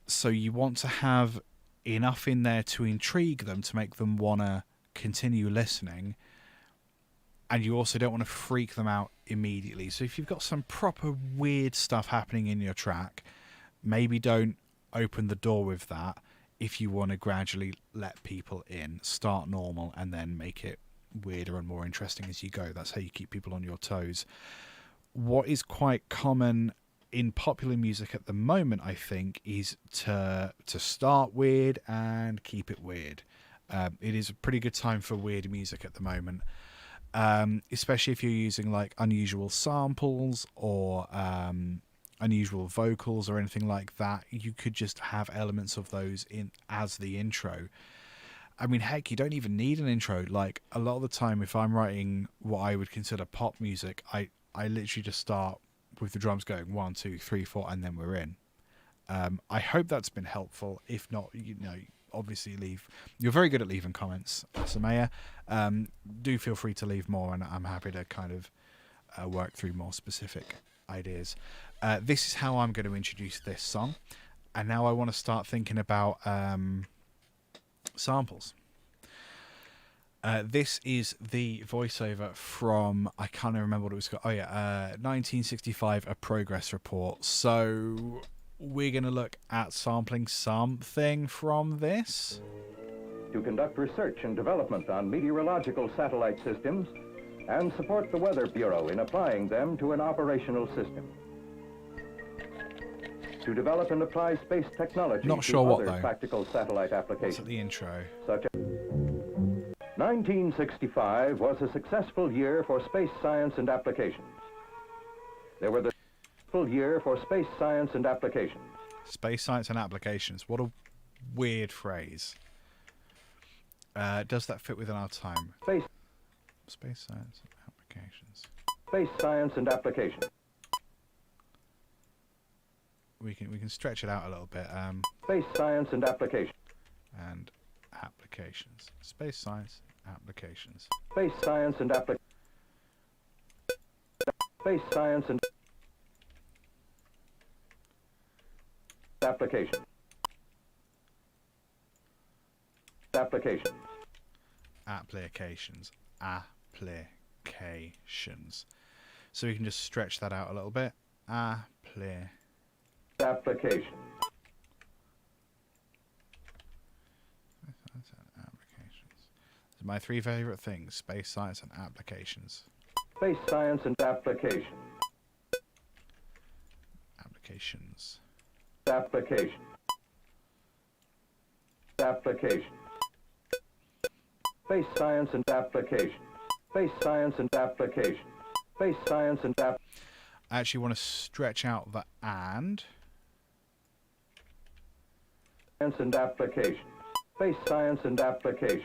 [SPEAKER 1] So you want to have enough in there to intrigue them, to make them want to continue listening. And you also don't want to freak them out immediately. So if you've got some proper weird stuff happening in your track, maybe don't open the door with that. If you want to gradually let people in, start normal and then make it weirder and more interesting as you go. That's how you keep people on your toes. What is quite common in popular music at the moment, I think, is to start weird and keep it weird. It is a pretty good time for weird music at the moment, especially if you're using like unusual samples or unusual vocals or anything like that. You could just have elements of those in as the intro. I mean, heck, you don't even need an intro. Like, a lot of the time, if I'm writing what I would consider pop music, I literally just start with the drums going 1, 2, 3, 4, and then we're in. I hope that's been helpful. If not, obviously you're very good at leaving comments, Samaya. Do feel free to leave more, and I'm happy to kind of work through more specific ideas. This is how I'm going to introduce this song, and now I want to start thinking about samples. This is the voiceover from, I can't even remember what it was called. 1965, A Progress Report. So we're going to look at sampling something from this.
[SPEAKER 2] To conduct research and development on meteorological satellite systems and support the Weather Bureau in applying them to an operational system. To develop and apply space technology
[SPEAKER 1] Not sure
[SPEAKER 2] to
[SPEAKER 1] what,
[SPEAKER 2] other
[SPEAKER 1] though.
[SPEAKER 2] practical satellite applications.
[SPEAKER 1] What's at the intro?
[SPEAKER 2] Such as 1965 was a successful year for space science and applications. There were the full year for space science and applications.
[SPEAKER 1] Space science and applications. What a weird phrase. Does that fit within our time?
[SPEAKER 2] Space
[SPEAKER 1] Science and applications.
[SPEAKER 2] Space science and applications.
[SPEAKER 1] We can stretch it out a little bit.
[SPEAKER 2] Space science and applications.
[SPEAKER 1] And applications. Space science applications.
[SPEAKER 2] Space science and applications. Space science and applications. Applications.
[SPEAKER 1] Applications. Applications. So we can just stretch that out a little bit.
[SPEAKER 2] Applications.
[SPEAKER 1] Applications. These are my three favorite things: space science and applications.
[SPEAKER 2] Space science and applications.
[SPEAKER 1] Applications.
[SPEAKER 2] Applications. Applications. Space science and applications. Space science and applications. Space science and
[SPEAKER 1] I actually want to stretch out the and.
[SPEAKER 2] Science and applications. Space science and applications.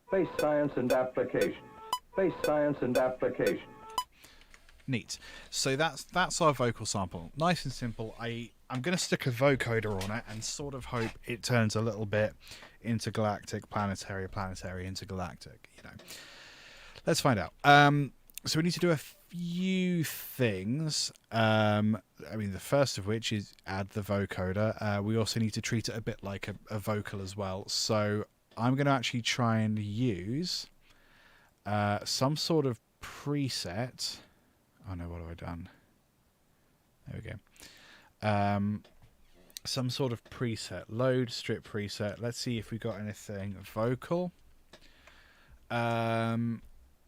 [SPEAKER 2] Space science and applications. Space science and applications.
[SPEAKER 1] Neat. So that's our vocal sample. Nice and simple. I'm going to stick a vocoder on it and sort of hope it turns a little bit intergalactic, planetary, intergalactic. Let's find out. So we need to do a few things. The first of which is add the vocoder. We also need to treat it a bit like a vocal as well. So I'm going to actually try and use some sort of preset. Oh no, what have I done? There we go. Some sort of preset. Load strip preset. Let's see if we got anything. Vocal.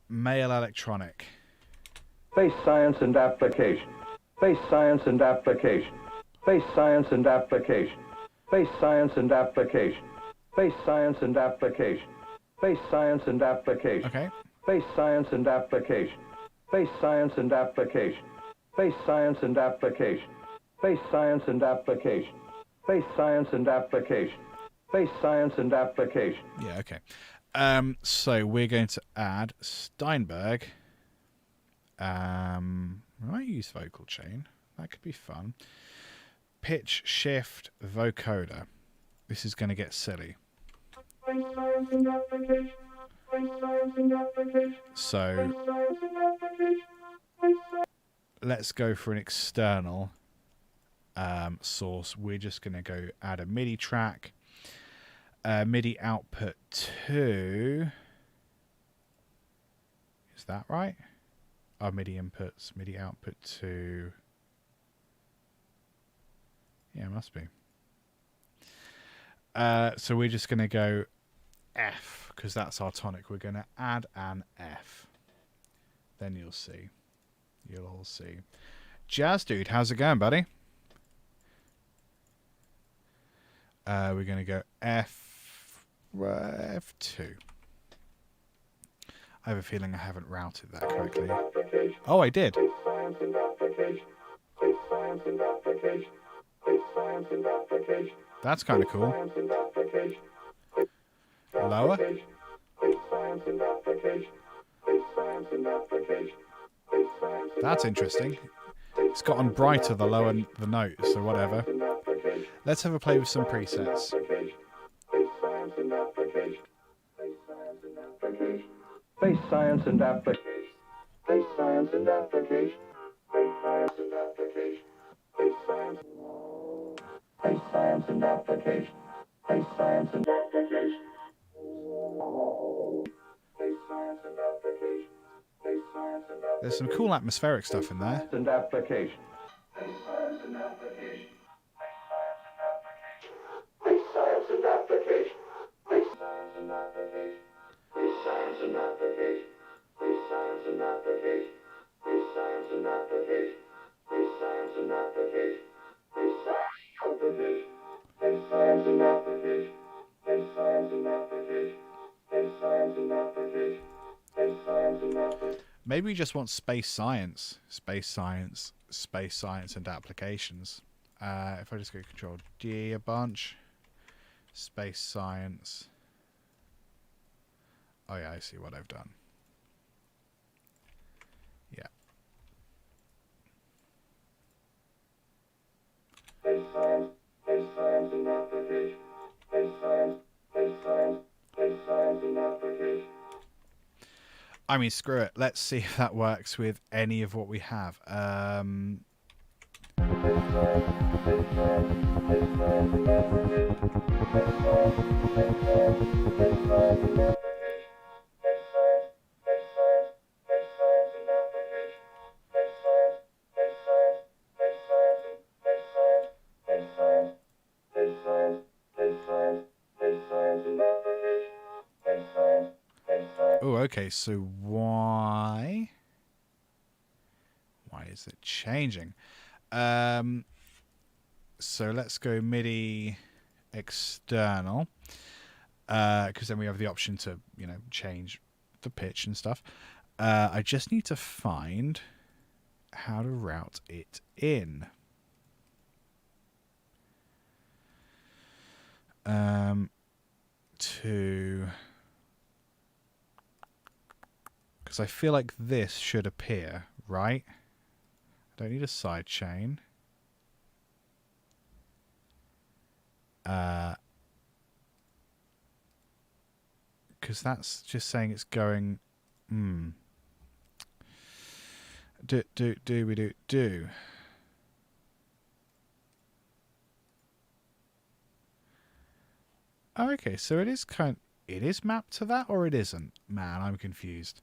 [SPEAKER 1] Male electronic.
[SPEAKER 2] Space science and applications. Space science and applications. Space science and applications. Space science and applications. Space science and applications. Space science and applications.
[SPEAKER 1] Okay.
[SPEAKER 2] Space science and application. Space science and application. Space science and application. Space science and application. Space science and application. Space science and application.
[SPEAKER 1] Yeah, okay. So we're going to add Steinberg. I might use vocal chain. That could be fun. Pitch, shift, vocoder. This is going to get silly. So let's go for an external source. We're just going to go add a MIDI track. MIDI output to... Is that right? Oh, MIDI inputs, MIDI output to... Yeah, it must be. So we're just going to go F, because that's our tonic. We're going to add an F. Then you'll see. You'll all see. Jazz Dude, how's it going, buddy? We're going to go F2. I have a feeling I haven't routed that correctly. Oh, I did. That's kind of cool. Lower. That's interesting. It's gotten brighter the lower the notes, or whatever. Let's have a play with some presets.
[SPEAKER 2] Space science and application. Space science and application. Space science and application. Space science. Space science and application. Space science and application. Space science and application. Space science and application.
[SPEAKER 1] There's some cool atmospheric stuff in there.
[SPEAKER 2] And application. Space science and application. Space science and application. Space science and application. Space science and application. Space science and application. Space science and application. Space science and application. Space science and application. Space science and application. Space science and application. Space science and application.
[SPEAKER 1] Maybe we just want space science, and applications. If I just go Control D a bunch, space science. Oh yeah, I see what I've done. Yeah.
[SPEAKER 2] Space science and application. Space science and application.
[SPEAKER 1] I mean, screw it. Let's see if that works with any of what we have. Oh, okay. So why is it changing? So let's go MIDI external, because then we have the option to, change the pitch and stuff. I just need to find how to route it in. Because I feel like this should appear, right? I don't need a side chain. Because that's just saying it's going. Do. Oh, okay, so it is it is mapped to that, or it isn't? Man, I'm confused.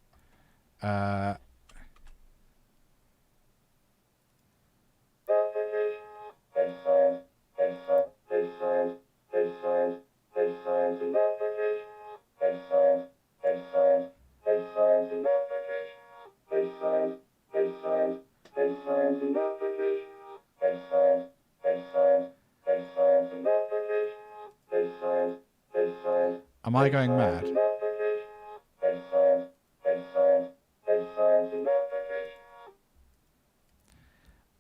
[SPEAKER 1] Am I going mad?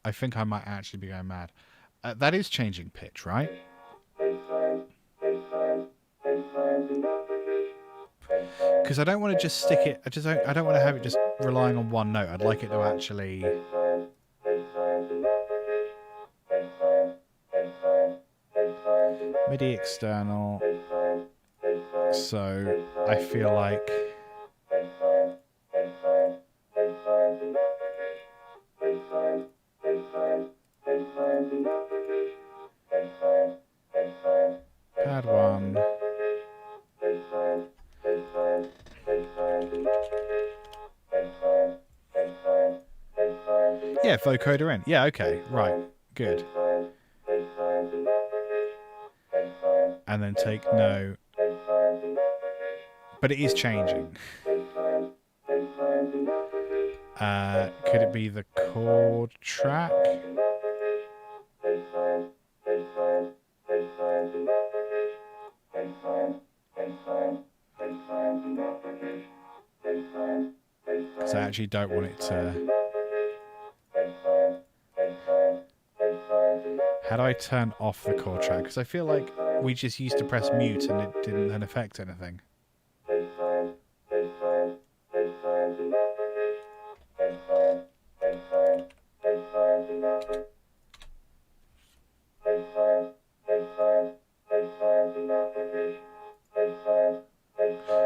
[SPEAKER 1] I think I might actually be going mad. That is changing pitch, right? Because I don't want to just stick it. I don't want to have it just relying on one note. I'd like it to actually. MIDI external. So I feel like. Pad 1. Yeah, vocoder in. Yeah, okay, right, good. And then take no. But it is changing. Could it be the chord track? Because I actually don't want it to... How do I turn off the chord track? Because I feel like we just used to press mute and it didn't then affect anything.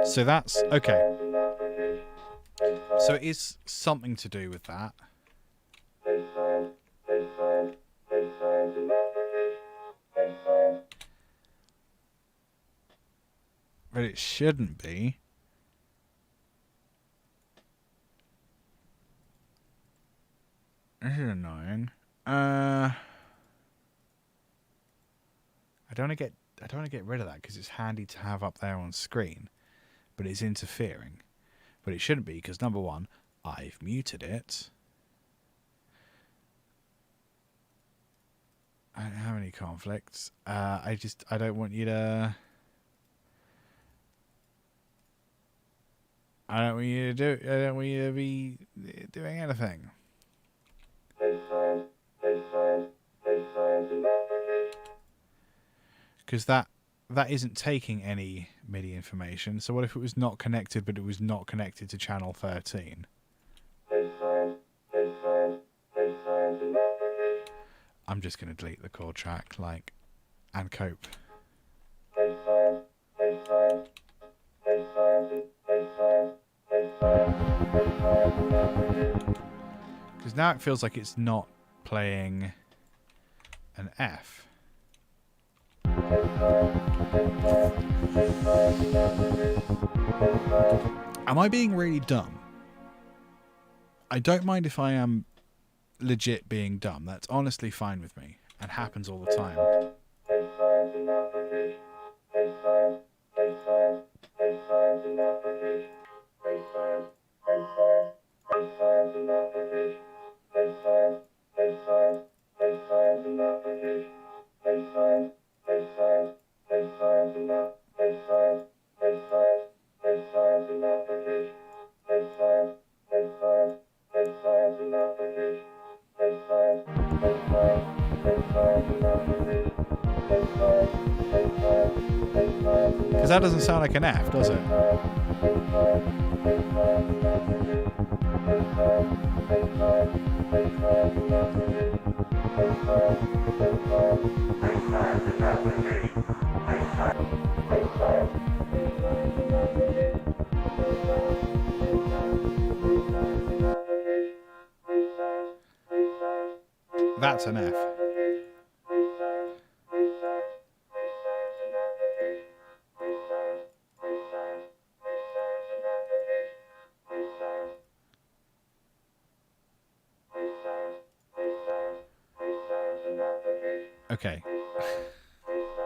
[SPEAKER 1] So that's okay. So it is something to do with that. But it shouldn't be. This is annoying. I don't want to get rid of that because it's handy to have up there on screen, but it's interfering. But it shouldn't be because number one, I've muted it. I don't have any conflicts. I don't want you to. I don't want you to be doing anything. Because that isn't taking any MIDI information. So what if it was not connected, but it was not connected to channel 13? I'm just going to delete the chord track, and cope. Because now it feels like it's not playing an F. Am I being really dumb? I don't mind if I am legit being dumb. That's honestly fine with me and happens all the time. Because that doesn't sound like an F, does it? That's an F. Okay.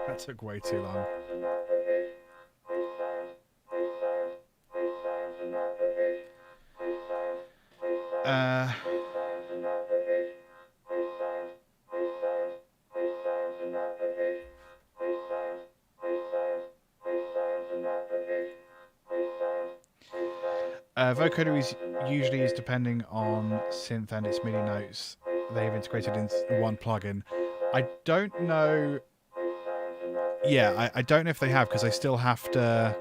[SPEAKER 1] That took way too long. Vocoder usually is depending on synth and its MIDI notes. they've integrated into one plugin. I don't know. Yeah, I don't know if they have, because I still have to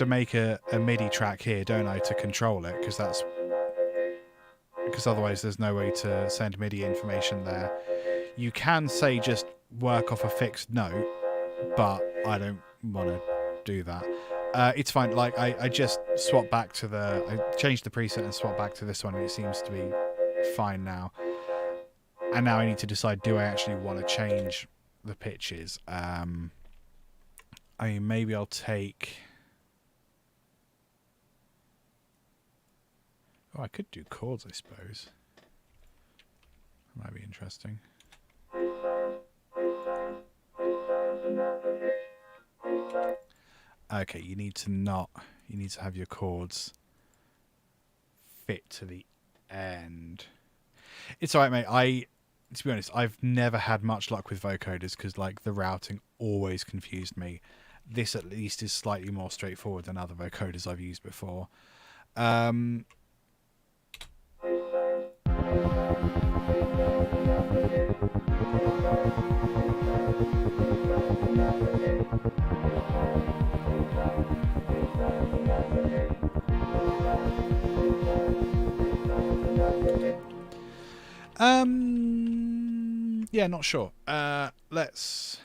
[SPEAKER 1] make a MIDI track here, don't I, to control it, because otherwise there's no way to send MIDI information there. You can say just work off a fixed note, but I don't want to do that. It's fine. Like I just swapped back to I changed the preset and swapped back to this one, and it seems to be fine now. And now I need to decide, do I actually want to change the pitches? I mean, maybe I'll take... Oh, I could do chords, I suppose. That might be interesting. Okay, you need to have your chords fit to the end. It's alright, mate. To be honest, I've never had much luck with vocoders, because like the routing always confused me. This at least is slightly more straightforward than other vocoders I've used before. Yeah, not sure. Let's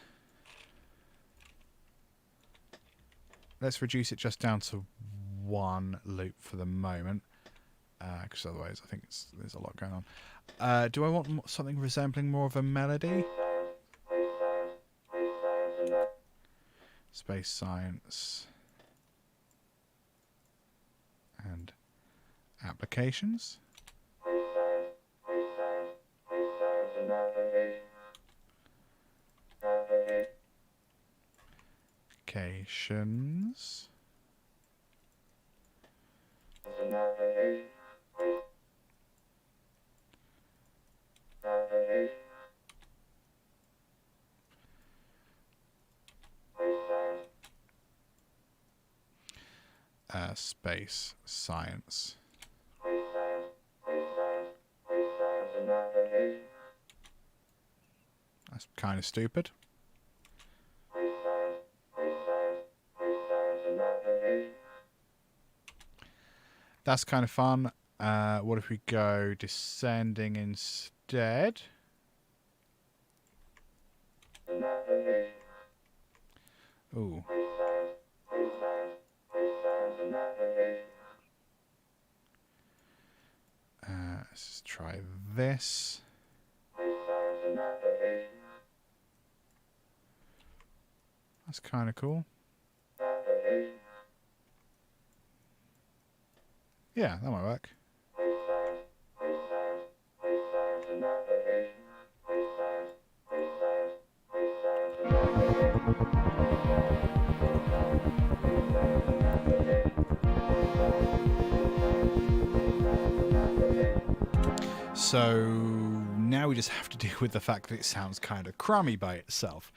[SPEAKER 1] reduce it just down to one loop for the moment, because otherwise I think there's a lot going on. Do I want something resembling more of a melody? Space Science and Applications. Applications. Space Science. That's kind of stupid. That's kind of fun. What if we go descending instead? Ooh. Let's just try this. That's kind of cool. Yeah, that might work. So now we just have to deal with the fact that it sounds kind of crummy by itself.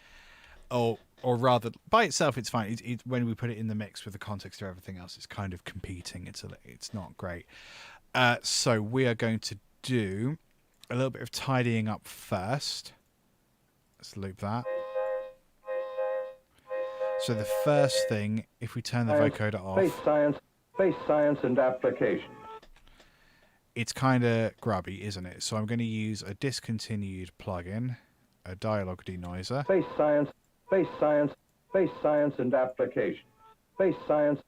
[SPEAKER 1] Or rather, by itself, it's fine. When we put it in the mix with the context of everything else, it's kind of competing. It's not great. So we are going to do a little bit of tidying up first. Let's loop that. So the first thing, if we turn the vocoder off...
[SPEAKER 2] Space Science and Applications.
[SPEAKER 1] It's kind of grubby, isn't it? So I'm going to use a discontinued plugin, a dialogue denoiser.
[SPEAKER 2] Space Science and Applications. Space Science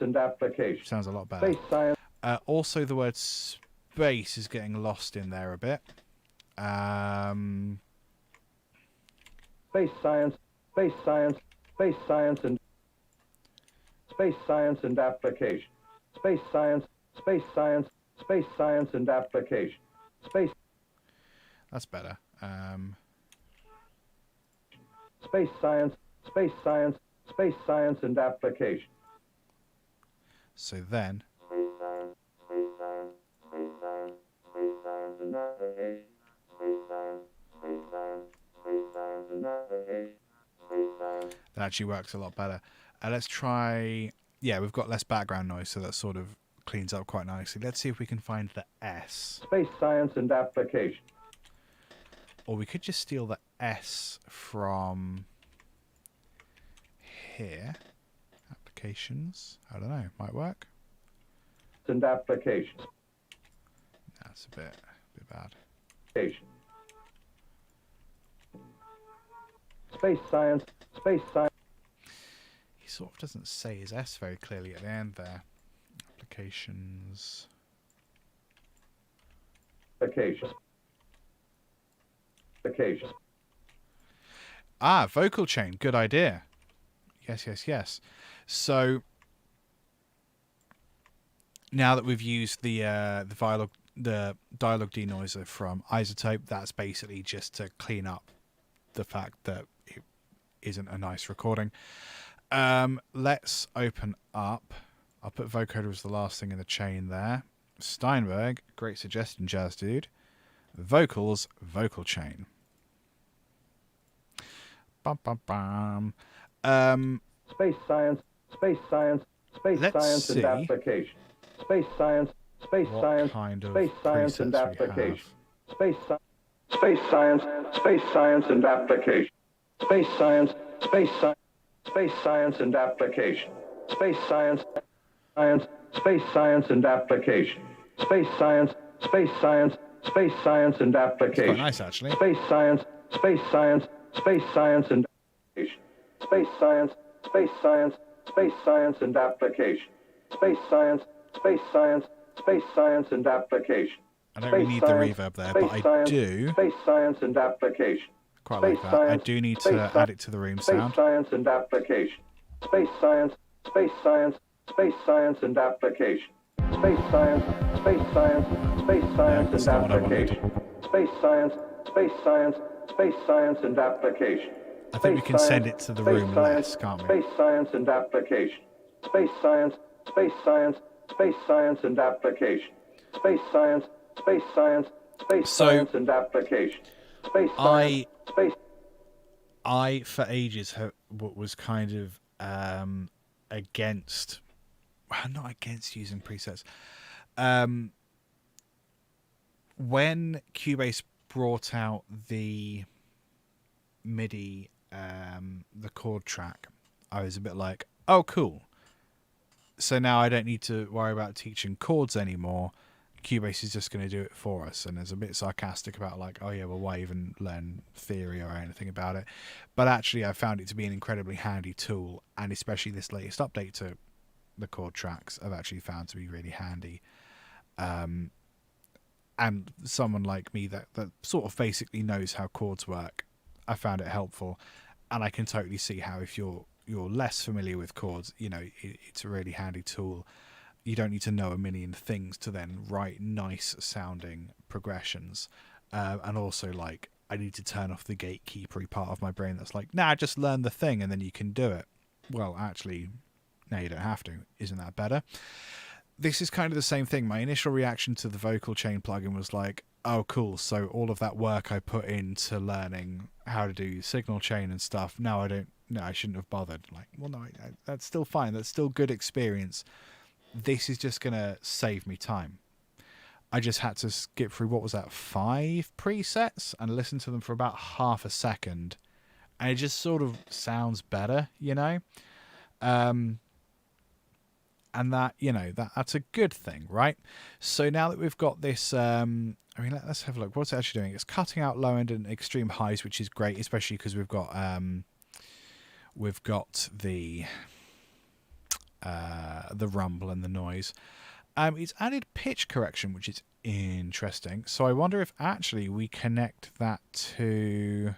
[SPEAKER 2] and Applications.
[SPEAKER 1] Sounds a lot better.
[SPEAKER 2] Space Science.
[SPEAKER 1] Also, the word space is getting lost in there a bit.
[SPEAKER 2] Space Science and Applications. Space Science and Applications.
[SPEAKER 1] That's better.
[SPEAKER 2] Space Science and Applications.
[SPEAKER 1] So then... that actually works a lot better. Let's try... Yeah, we've got less background noise, so that sort of cleans up quite nicely. Let's see if we can find the S.
[SPEAKER 3] Space science and application.
[SPEAKER 1] Or we could just steal the S from here. Applications. I don't know. Might work.
[SPEAKER 3] And applications.
[SPEAKER 1] That's a bit bad.
[SPEAKER 3] Space science. Space science.
[SPEAKER 1] He sort of doesn't say his S very clearly at the end there. Applications.
[SPEAKER 3] Applications. Applications.
[SPEAKER 1] Ah, vocal chain. Good idea. Yes. So now that we've used the dialogue denoiser from Isotope, that's basically just to clean up the fact that it isn't a nice recording. Let's open up. I'll put vocoder as the last thing in the chain there. Steinberg, great suggestion, Jazz Dude. Vocals, vocal chain. Bum, bum, bum.
[SPEAKER 3] Space science, space science, space
[SPEAKER 1] Let's
[SPEAKER 3] science
[SPEAKER 1] see
[SPEAKER 3] and application. Space science, space
[SPEAKER 1] what
[SPEAKER 3] science,
[SPEAKER 1] kind of
[SPEAKER 3] space science and
[SPEAKER 1] presets we
[SPEAKER 3] application.
[SPEAKER 1] have.
[SPEAKER 3] Space science and application. Space science and application. Space science and application. Space science and application.
[SPEAKER 1] It's quite nice, actually.
[SPEAKER 3] Space science and application. Space science and application. Space science and application.
[SPEAKER 1] I don't really need the reverb there, but I do
[SPEAKER 3] Space science and application.
[SPEAKER 1] quite like that. I do need to add it to the room sound.
[SPEAKER 3] Space science and application. Space science and application. Space science
[SPEAKER 1] that's
[SPEAKER 3] and
[SPEAKER 1] not what I wanted.
[SPEAKER 3] application. Space science and application.
[SPEAKER 1] I think we can send it to the room less, can't we?
[SPEAKER 3] Space science and application. Space science and application. Space science and application. Space science.
[SPEAKER 1] I for ages was kind of against, well, not against using presets. When Cubase brought out the MIDI, the chord track, I was a bit like, oh, cool. So now I don't need to worry about teaching chords anymore. Cubase is just going to do it for us. And it's a bit sarcastic about like, oh yeah, well, why even learn theory or anything about it? But actually I found it to be an incredibly handy tool, and especially this latest update to the chord tracks I've actually found to be really handy. And someone like me that sort of basically knows how chords work, I found it helpful. And I can totally see how if you're less familiar with chords, you know, it's a really handy tool. You don't need to know a million things to then write nice sounding progressions. And also, like, I need to turn off the gatekeepery part of my brain that's like, nah, just learn the thing and then you can do it. Well, actually, no, you don't have to. Isn't that better? This is kind of the same thing. My initial reaction to the vocal chain plugin was like, oh, cool. So all of that work I put into learning how to do signal chain and stuff, now I shouldn't have bothered. Like, well, no, that's still fine. That's still good experience. This is just going to save me time. I just had to skip through, what was that, 5 presets and listen to them for about half a second. And it just sort of sounds better, you know? And that, you know, that's a good thing, right? So now that we've got this, I mean, let's have a look. What's it actually doing? It's cutting out low end and extreme highs, which is great, especially because we've got the rumble and the noise. It's added pitch correction, which is interesting. So I wonder if actually we connect that to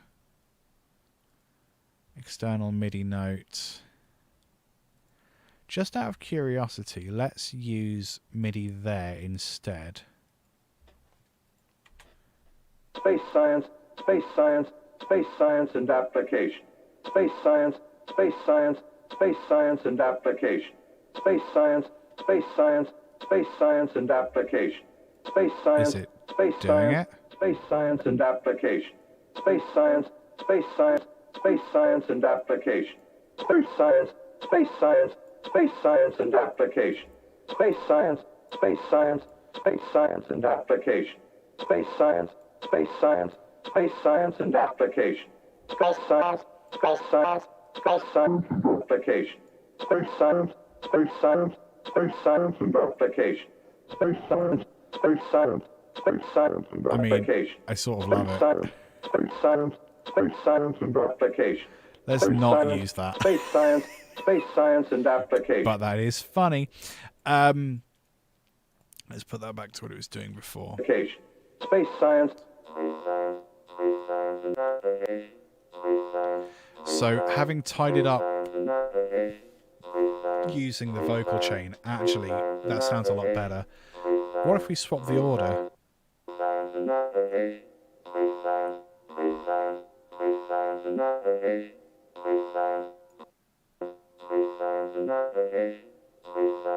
[SPEAKER 1] external MIDI note. Just out of curiosity, let's use MIDI there instead.
[SPEAKER 3] Space science and application. Space science and application. Space science and application. Space science.
[SPEAKER 1] Is it doing it?
[SPEAKER 3] Space science and application. Space science and application. Space science and application. Space science space science and application. Space science and application. Space science application. Space science and application. Space science and
[SPEAKER 1] I mean,
[SPEAKER 3] application.
[SPEAKER 1] I sort of love it.
[SPEAKER 3] Space science and application.
[SPEAKER 1] Let's not use that.
[SPEAKER 3] Space science and application.
[SPEAKER 1] But that is funny. Let's put that back to what it was doing before.
[SPEAKER 3] Application. Space science.
[SPEAKER 1] So having tidied up using the vocal chain, actually, that sounds a lot better. What if we swap the order?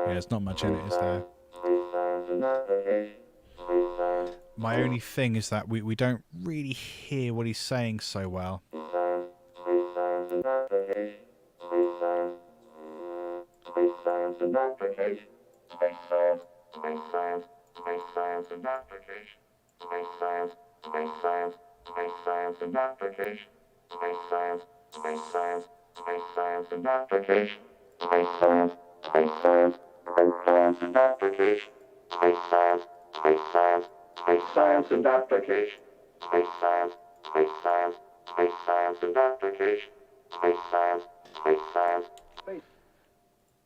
[SPEAKER 1] Yeah, there's not much in it, is there? My only thing is that we don't really hear what he's saying so well.
[SPEAKER 3] Science and application. Space science and application. Space science.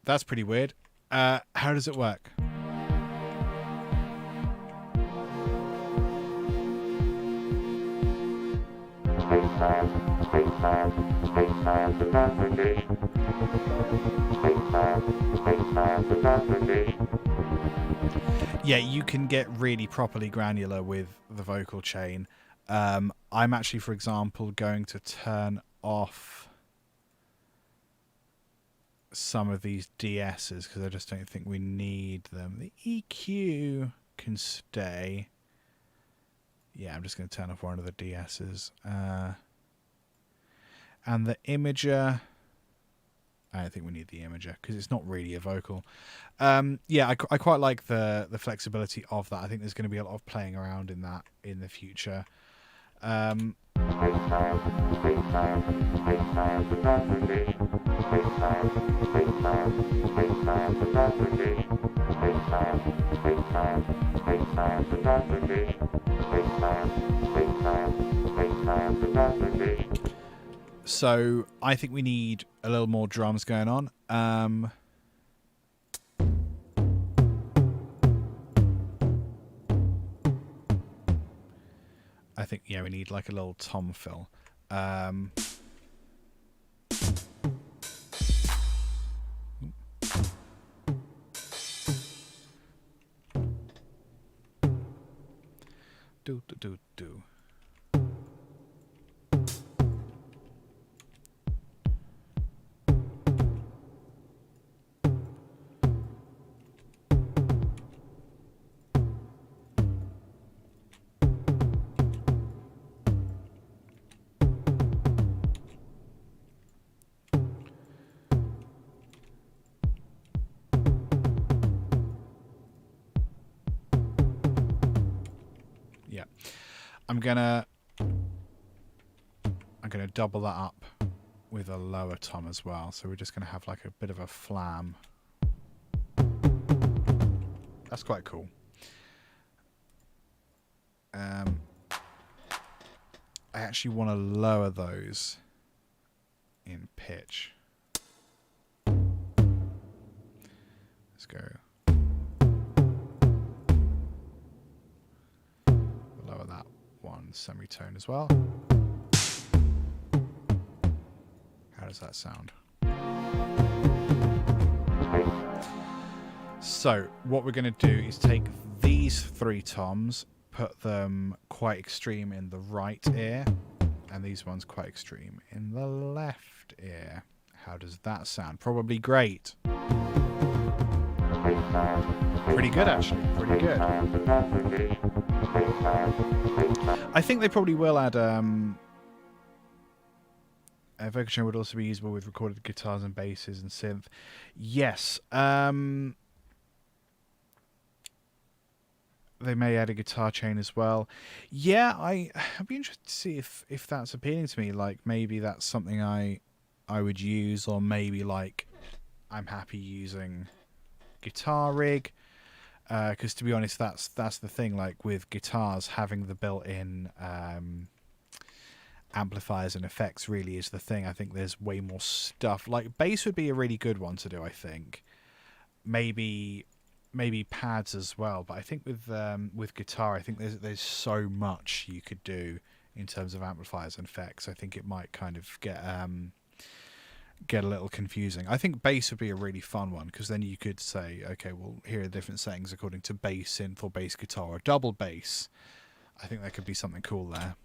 [SPEAKER 1] That's pretty weird. How does it work?
[SPEAKER 3] Space science and application. Space science and application.
[SPEAKER 1] Yeah, you can get really properly granular with the vocal chain. I'm actually, for example, going to turn off some of these DSs because I just don't think we need them. The EQ can stay. Yeah, I'm just going to turn off one of the DSs. And the imager, I don't think we need the imager because it's not really a vocal. Yeah, I quite like the flexibility of that. I think there's going to be a lot of playing around in that in the future. So I think we need a little more drums going on. I think, yeah, we need like a little tom fill. Do. Yeah. I'm gonna double that up with a lower tom as well. So we're just gonna have like a bit of a flam. That's quite cool. I actually want to lower those in pitch. Let's go. Lower that one semitone as well. How does that sound? So what we're going to do is take these three toms, put them quite extreme in the right ear, and these ones quite extreme in the left ear. How does that sound? Probably great. Pretty good, actually. Pretty good. I think they probably will add a vocal chain would also be usable with recorded guitars and basses and synth. Yes. They may add a guitar chain as well. Yeah, I'd be interested to see if that's appealing to me. Like maybe that's something I would use, or maybe like I'm happy using guitar rig. Because to be honest, that's the thing. Like with guitars, having the built-in amplifiers and effects really is the thing. I think there's way more stuff. Like bass would be a really good one to do. I think maybe pads as well. But I think with guitar, I think there's so much you could do in terms of amplifiers and effects. I think it might kind of get a little confusing. I think bass would be a really fun one, because then you could say, okay, well, here are different settings according to bass synth or bass guitar or double bass. I think there could be something cool there.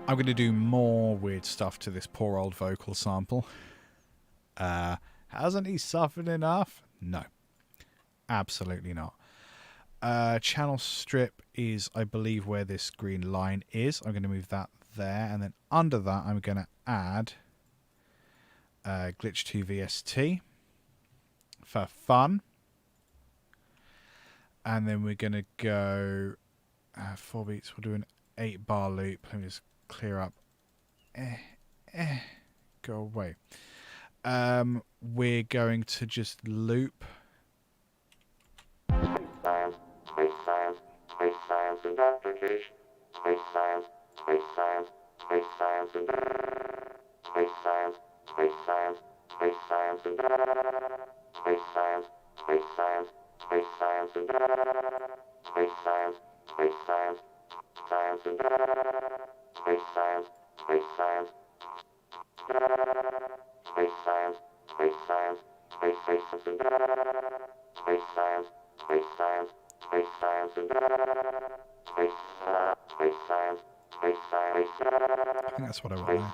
[SPEAKER 1] I'm going to do more weird stuff to this poor old vocal sample. Hasn't he suffered enough? No. Absolutely not. Channel strip is, I believe, where this green line is. I'm going to move that there. And then under that, I'm going to add Glitch 2 VST for fun. And then we're going to go 4 beats. We'll do an 8-bar loop. Let me just clear up. Go away. We're going to just loop. I think that's what I want now.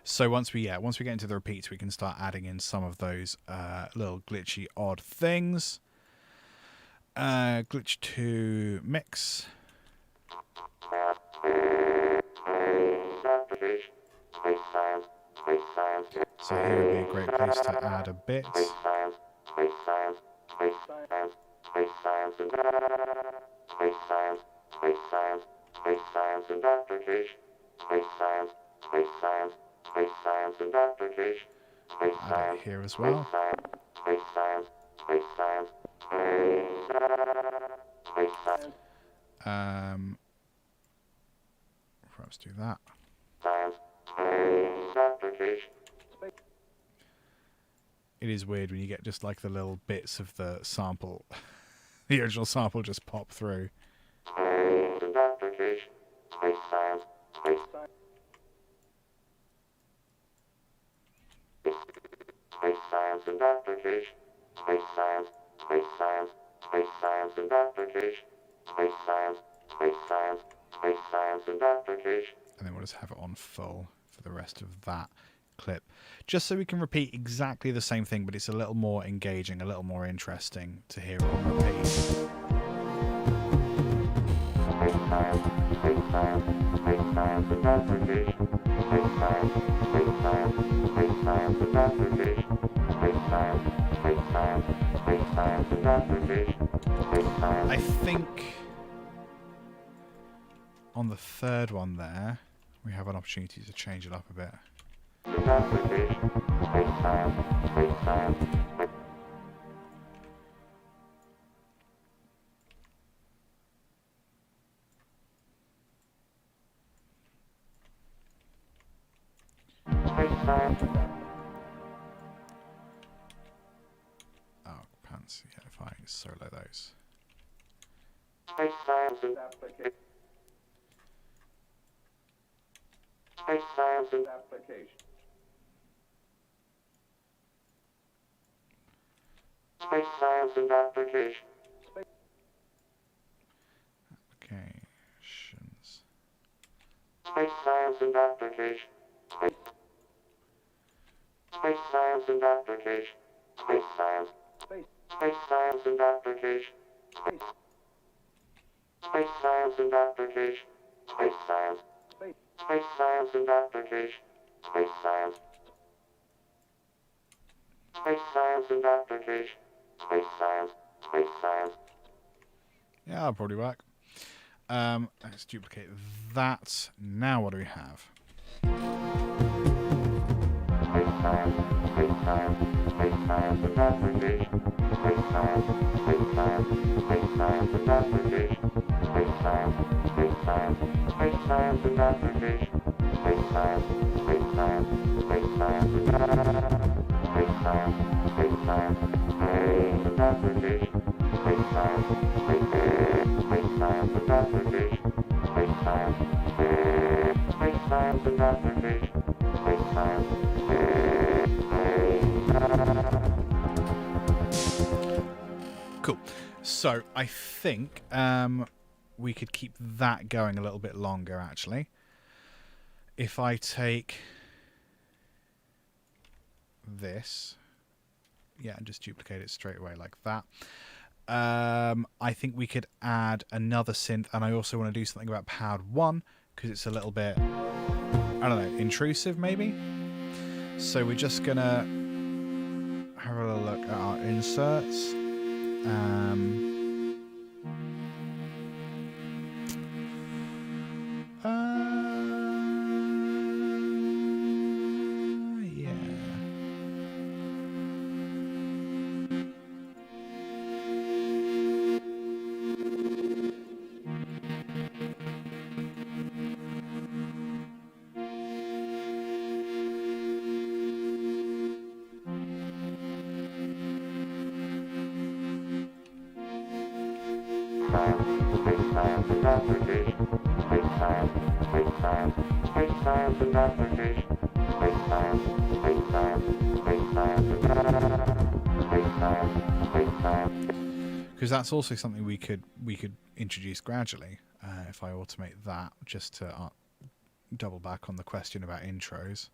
[SPEAKER 1] So once we get into the repeats, we can start adding in some of those little glitchy odd things. Glitch 2 mix. So here would be a great place to add a bit. Add it here as well. Perhaps do that. It is weird when you get just like the little bits of the sample, the original sample just pop through. And then we'll just have it on full for the rest of that clip, just so we can repeat exactly the same thing, but it's a little more engaging, a little more interesting to hear on repeat. I think on the third one there, we have an opportunity to change it up a bit. Oh, pants. Yeah, if I solo those.
[SPEAKER 3] Space science and application. Space science and application. Space science and application.
[SPEAKER 1] Applications.
[SPEAKER 3] Space science and application. Space science and application. Space science. Space science and application. Space science and application. Space science. Space science and application. Space science. Space science and application. Space science. Space science.
[SPEAKER 1] Yeah, that'll probably work. Let's duplicate that. Now what do we have?
[SPEAKER 3] Space science, space science, space science and application. Space science, space science, space science and application. Space science, space science, space science and application. Space science, space science, space science and application. Space science, space science, space and application. Space science, space science and application. Space science, space science and application. Space science.
[SPEAKER 1] Cool. So I think we could keep that going a little bit longer, actually. If I take this, yeah, and just duplicate it straight away like that. I think we could add another synth, and I also want to do something about powered 1 because it's a little bit, I don't know, intrusive maybe. So we're just gonna have a little look at our inserts. Yeah.
[SPEAKER 3] Space science and application. Space science, space science, space science and application. Space science, space science, space science and space science, space science.
[SPEAKER 1] Because that's also something we could introduce gradually if I automate that, just to double back on the question about intros.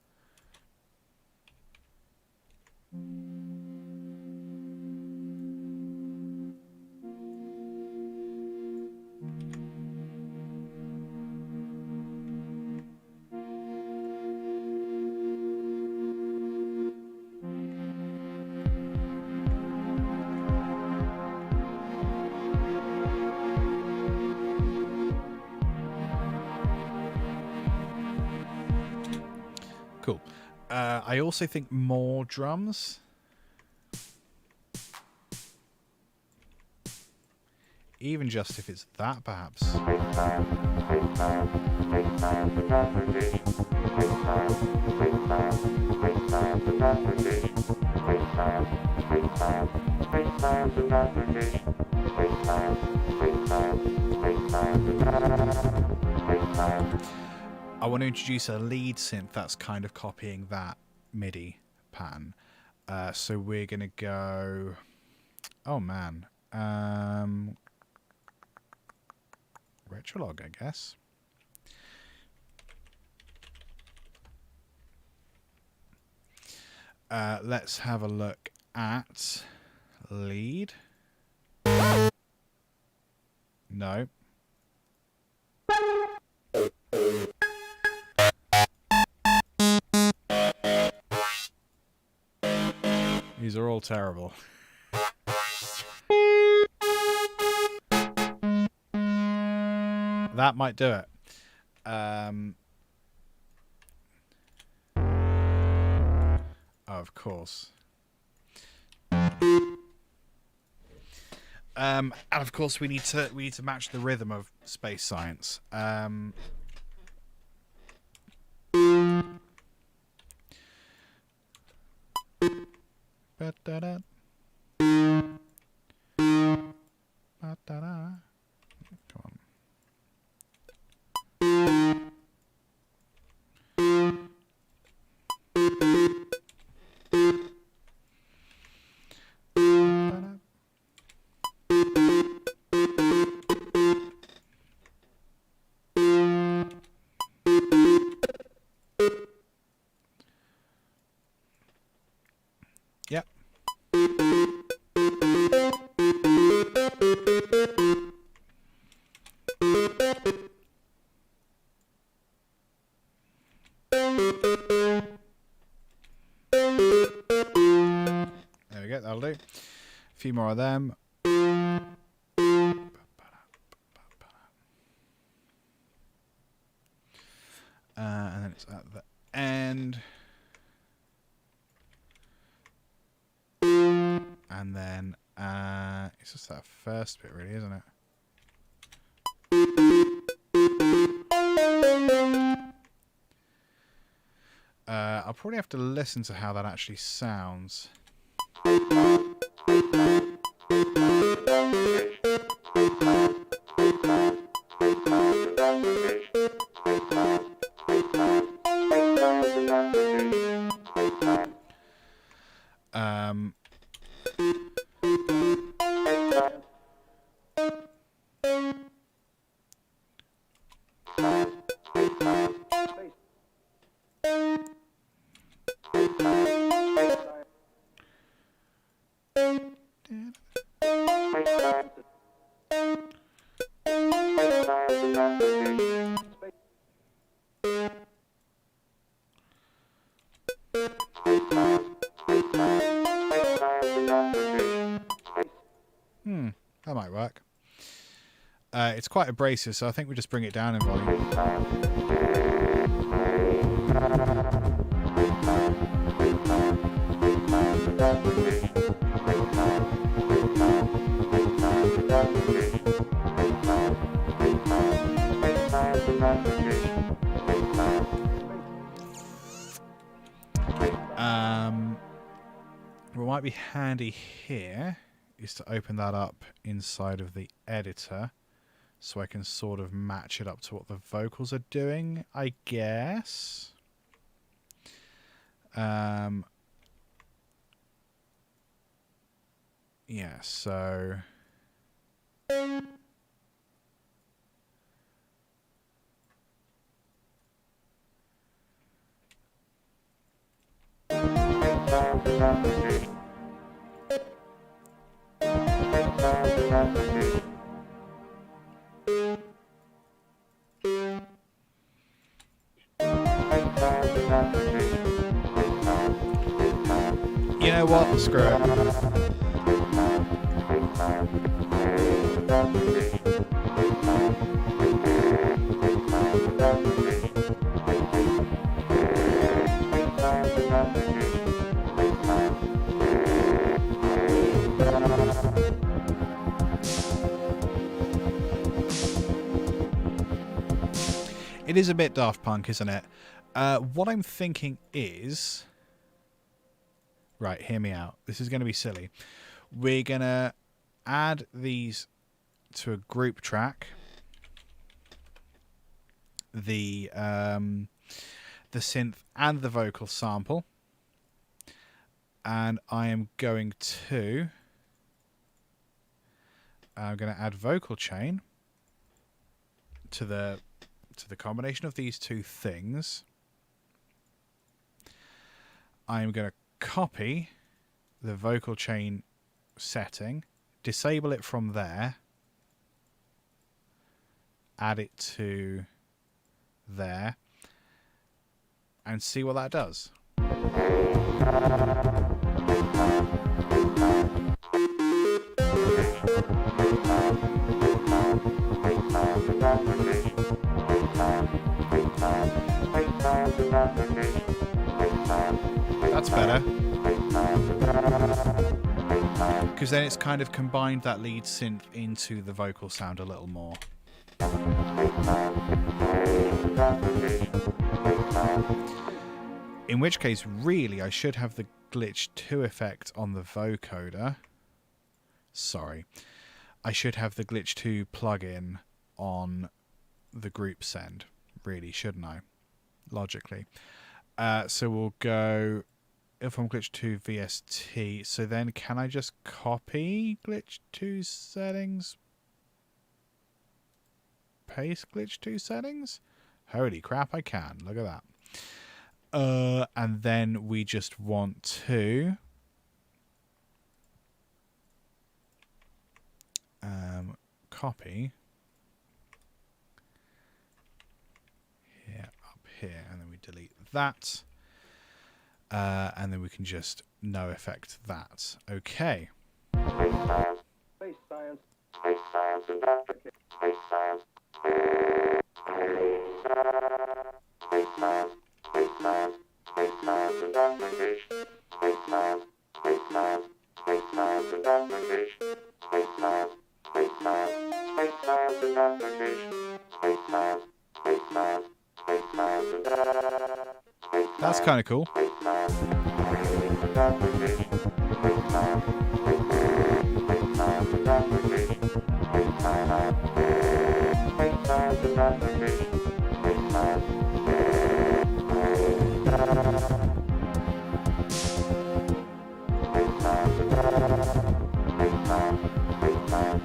[SPEAKER 1] Cool. I also think more drums. Even just if it's that, perhaps.
[SPEAKER 3] Space science, space science, space science and application. Space science, space science, space science and application. Space science, space science, space science and application. Space science, space science, space science and application. Space science.
[SPEAKER 1] I want to introduce a lead synth that's kind of copying that MIDI pattern. So we're going to go... Oh, man. Retrolog, I guess. Let's have a look at lead. No. These are all terrible. That might do it. Oh, of course. And of course we need to match the rhythm of Space Science. Ba-da-da. Ba-da-da. Come on. Ba-da. Yep. There we go, that'll do. A few more of them. And then it's at the end. And then it's just that first bit, really, isn't it? I'll probably have to listen to how that actually sounds. That might work. It's quite abrasive, so I think we just bring it down in volume. What might be handy here is to open that up inside of the editor so I can sort of match it up to what the vocals are doing, I guess. Yeah, so... You know what? Screw it. It is a bit Daft Punk, isn't it? What I'm thinking is... Right, hear me out. This is going to be silly. We're going to add these to a group track. The synth and the vocal sample. And I am going to... I'm going to add vocal chain to the combination of these two things. I'm going to copy the vocal chain setting, disable it from there, add it to there, and see what that does. That's better. Because then it's kind of combined that lead synth into the vocal sound a little more. In which case, really, I should have the glitch 2 effect on the vocoder. Sorry. I should have the glitch 2 plugin on the group send, really, shouldn't I? Logically. So we'll go from glitch 2 VST. So then can I just copy glitch 2 settings? Paste glitch 2 settings? Holy crap, I can. Look at that. And then we just want to copy here, up here, and then we delete that. And then we can just no effect that. Okay.
[SPEAKER 3] Space science. Space science. Space science and application. Space science. Space science. Space science. Space science and application. Space science. Space science. Space science and application. Space science. Space science. Space science and application. Space science. Space science. Space science and application.
[SPEAKER 1] That's kind of cool.
[SPEAKER 3] Space science. And application. Space science. Space science and application. Space science. Space science and application. Space science. Space science and application. Space science. Space science.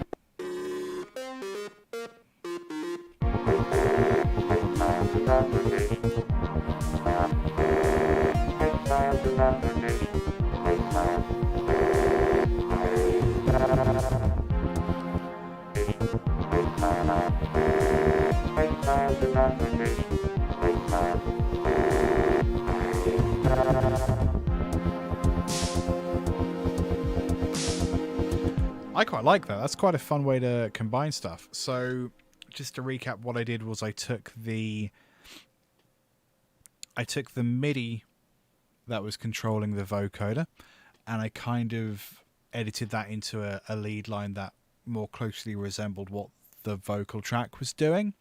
[SPEAKER 3] Space science and application. Space science and application. Space science. Space science. Space science and application. Space science.
[SPEAKER 1] I quite like that. That's quite a fun way to combine stuff. So just to recap, what I did was I took the MIDI that was controlling the vocoder, and I kind of edited that into a lead line that more closely resembled what the vocal track was doing.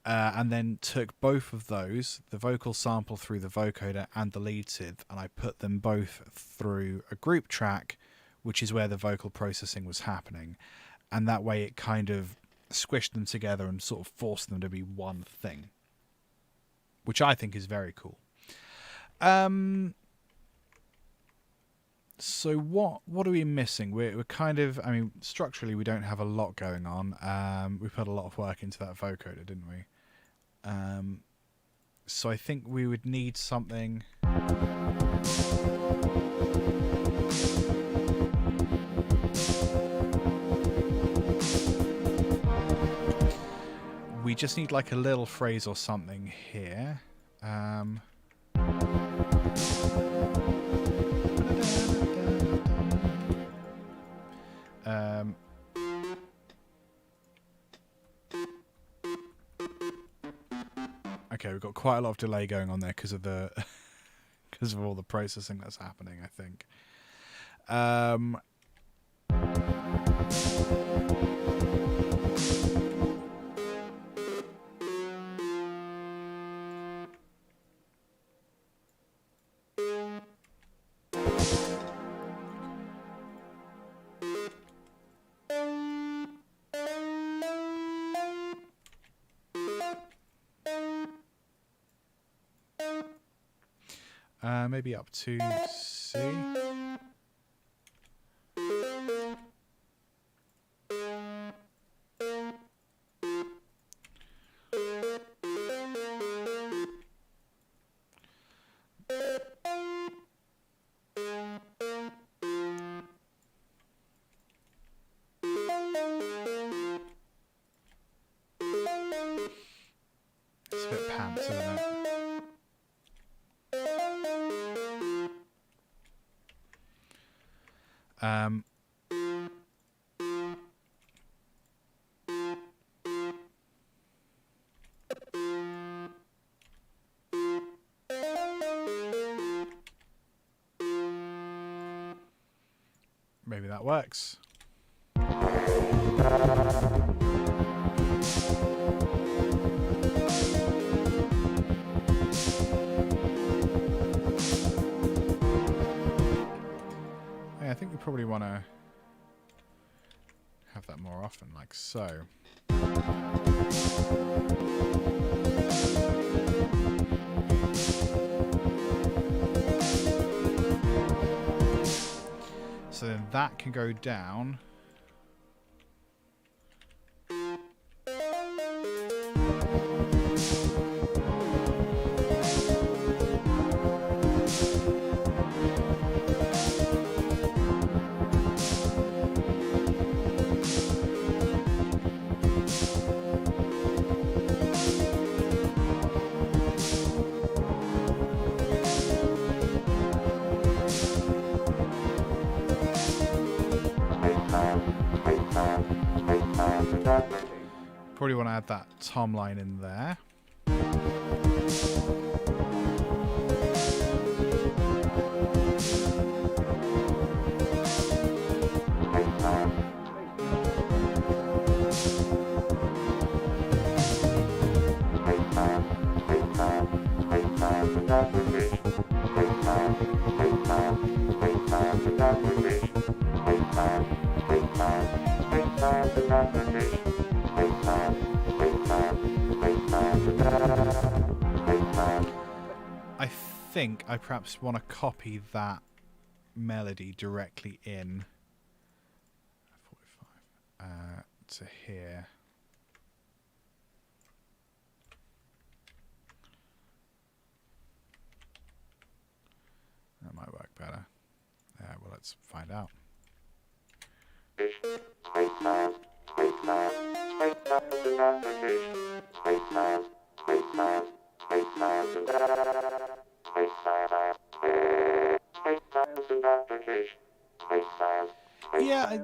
[SPEAKER 1] And then took both of those, the vocal sample through the vocoder and the lead synth, and I put them both through a group track, which is where the vocal processing was happening. And that way it kind of squished them together and sort of forced them to be one thing, which I think is very cool. So what are we missing? We're kind of, I mean, structurally we don't have a lot going on. We put a lot of work into that vocoder, didn't we? So I think we would need something. We just need like a little phrase or something here. Okay, we've got quite a lot of delay going on there because of all the processing that's happening, I think. Maybe up to C. It's a bit pants, isn't it? Maybe that works. probably want to have that more often, like so. So then that can go down. Probably want to add that tom line in there. I think I perhaps want to copy that melody directly in 45 to here. That might work better. Well, let's find out.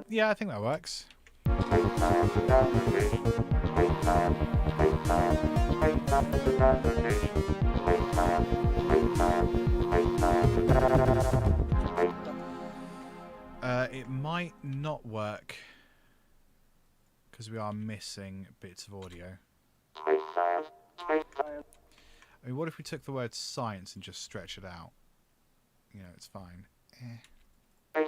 [SPEAKER 1] Yeah, I think that works. It might not work because we are missing bits of audio. I mean, what if we took the word science and just stretch it out? You know, it's fine. I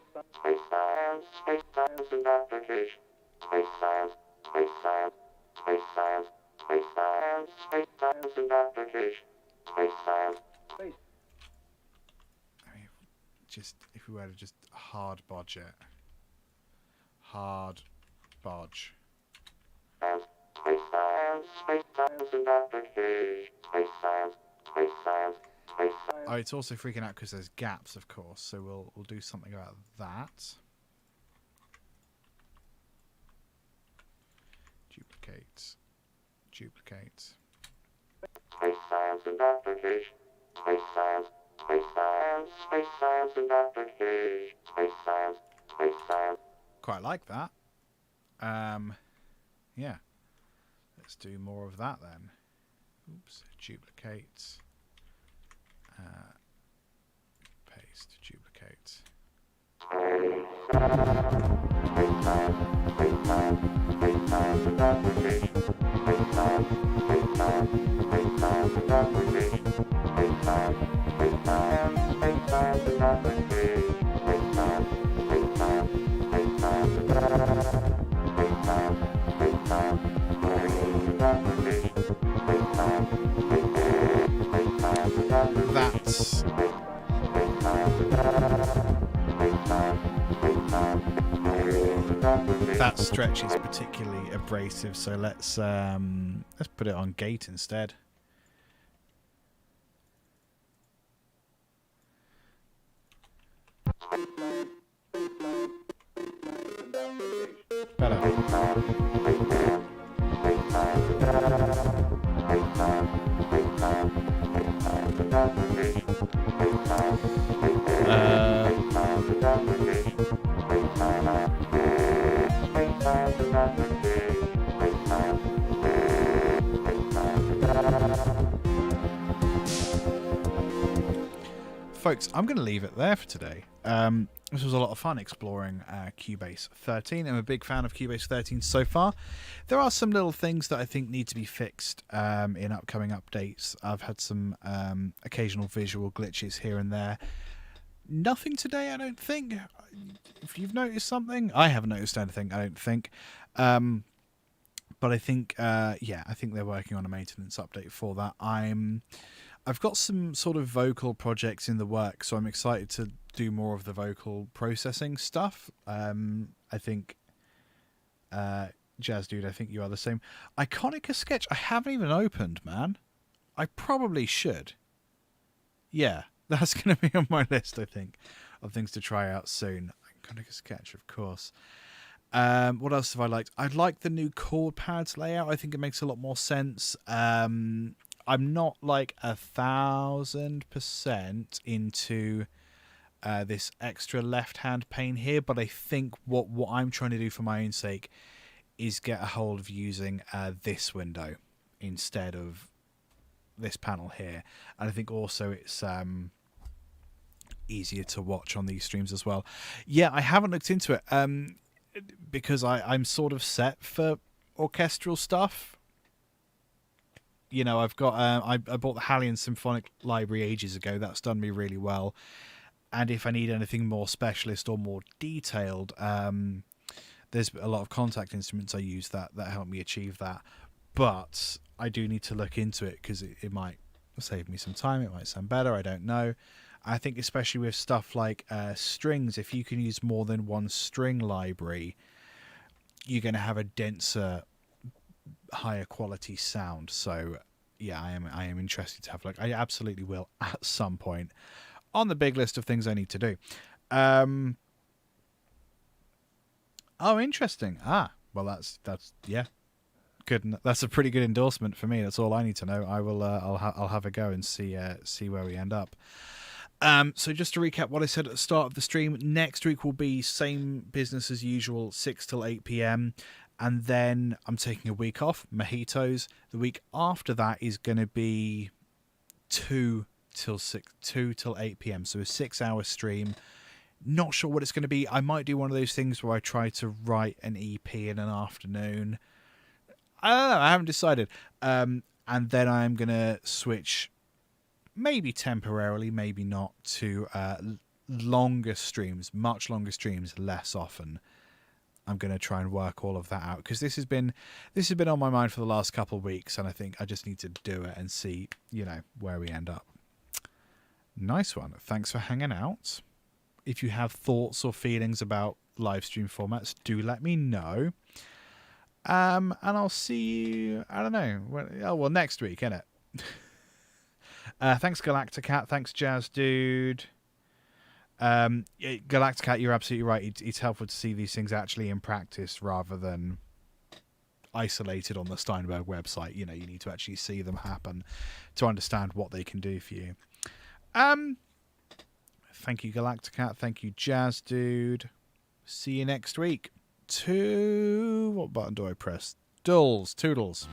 [SPEAKER 1] mean, just if we were to just hard bodge it. Hard bodge. Oh, it's also freaking out because there's gaps, of course. So we'll do something about that. Duplicate. Quite like that. Yeah. Let's do more of that then. Oops. Duplicate. Paste. Duplicate. That stretch is particularly abrasive, so let's put it on gate instead. Better. Folks, I'm going to leave it there for today. This was a lot of fun exploring Cubase 13. I'm a big fan of Cubase 13 so far. There are some little things that I think need to be fixed in upcoming updates. I've had some occasional visual glitches here and there. Nothing today, I don't think. If you've noticed something, I haven't noticed anything, I don't think. But I think, I think they're working on a maintenance update for that. I've got some sort of vocal projects in the works, so I'm excited to do more of the vocal processing stuff. I think, Jazz Dude, I think you are the same. Iconica Sketch, I haven't even opened, man. I probably should. Yeah, that's going to be on my list, I think, of things to try out soon. Iconica Sketch, of course. What else have I liked? I like the new chord pads layout. I think it makes a lot more sense. I'm not like 1,000% into this extra left-hand pane here, but I think what I'm trying to do for my own sake is get a hold of using this window instead of this panel here. And I think also it's easier to watch on these streams as well. Yeah, I haven't looked into it because I'm sort of set for orchestral stuff. You know, I've got I bought the Hallian Symphonic Library ages ago. That's done me really well. And if I need anything more specialist or more detailed, there's a lot of contact instruments I use that help me achieve that. But I do need to look into it because it might save me some time. It might sound better. I don't know. I think especially with stuff like strings, if you can use more than one string library, you're going to have a denser, higher quality sound. So yeah, I am interested to have a look. I absolutely will at some point on the big list of things I need to do. Oh, interesting. Well, that's yeah. Good. That's a pretty good endorsement for me. That's all I need to know. I will. I'll have a go and see where we end up. So just to recap what I said at the start of the stream, next week will be same business as usual, 6 till 8 p.m. And then I'm taking a week off, mojitos. The week after that is going to be 2 till 8 p.m. So a 6-hour stream. Not sure what it's going to be. I might do one of those things where I try to write an EP in an afternoon. I don't know. I haven't decided. And then I'm going to switch, maybe temporarily, maybe not, to longer streams, much longer streams, less often. I'm going to try and work all of that out because this has been on my mind for the last couple of weeks, and I think I just need to do it and see, where we end up. Nice one. Thanks for hanging out. If you have thoughts or feelings about live stream formats, do let me know. And I'll see you, I don't know, next week, innit? Thanks, Galacticat. Thanks, Jazz Dude. Galacticat, you're absolutely right. It's helpful to see these things actually in practice rather than isolated on the Steinberg website. You need to actually see them happen to understand what they can do for you. Thank you, Galacticat. Thank you, Jazz Dude. See you next week. What button do I press? Toodles.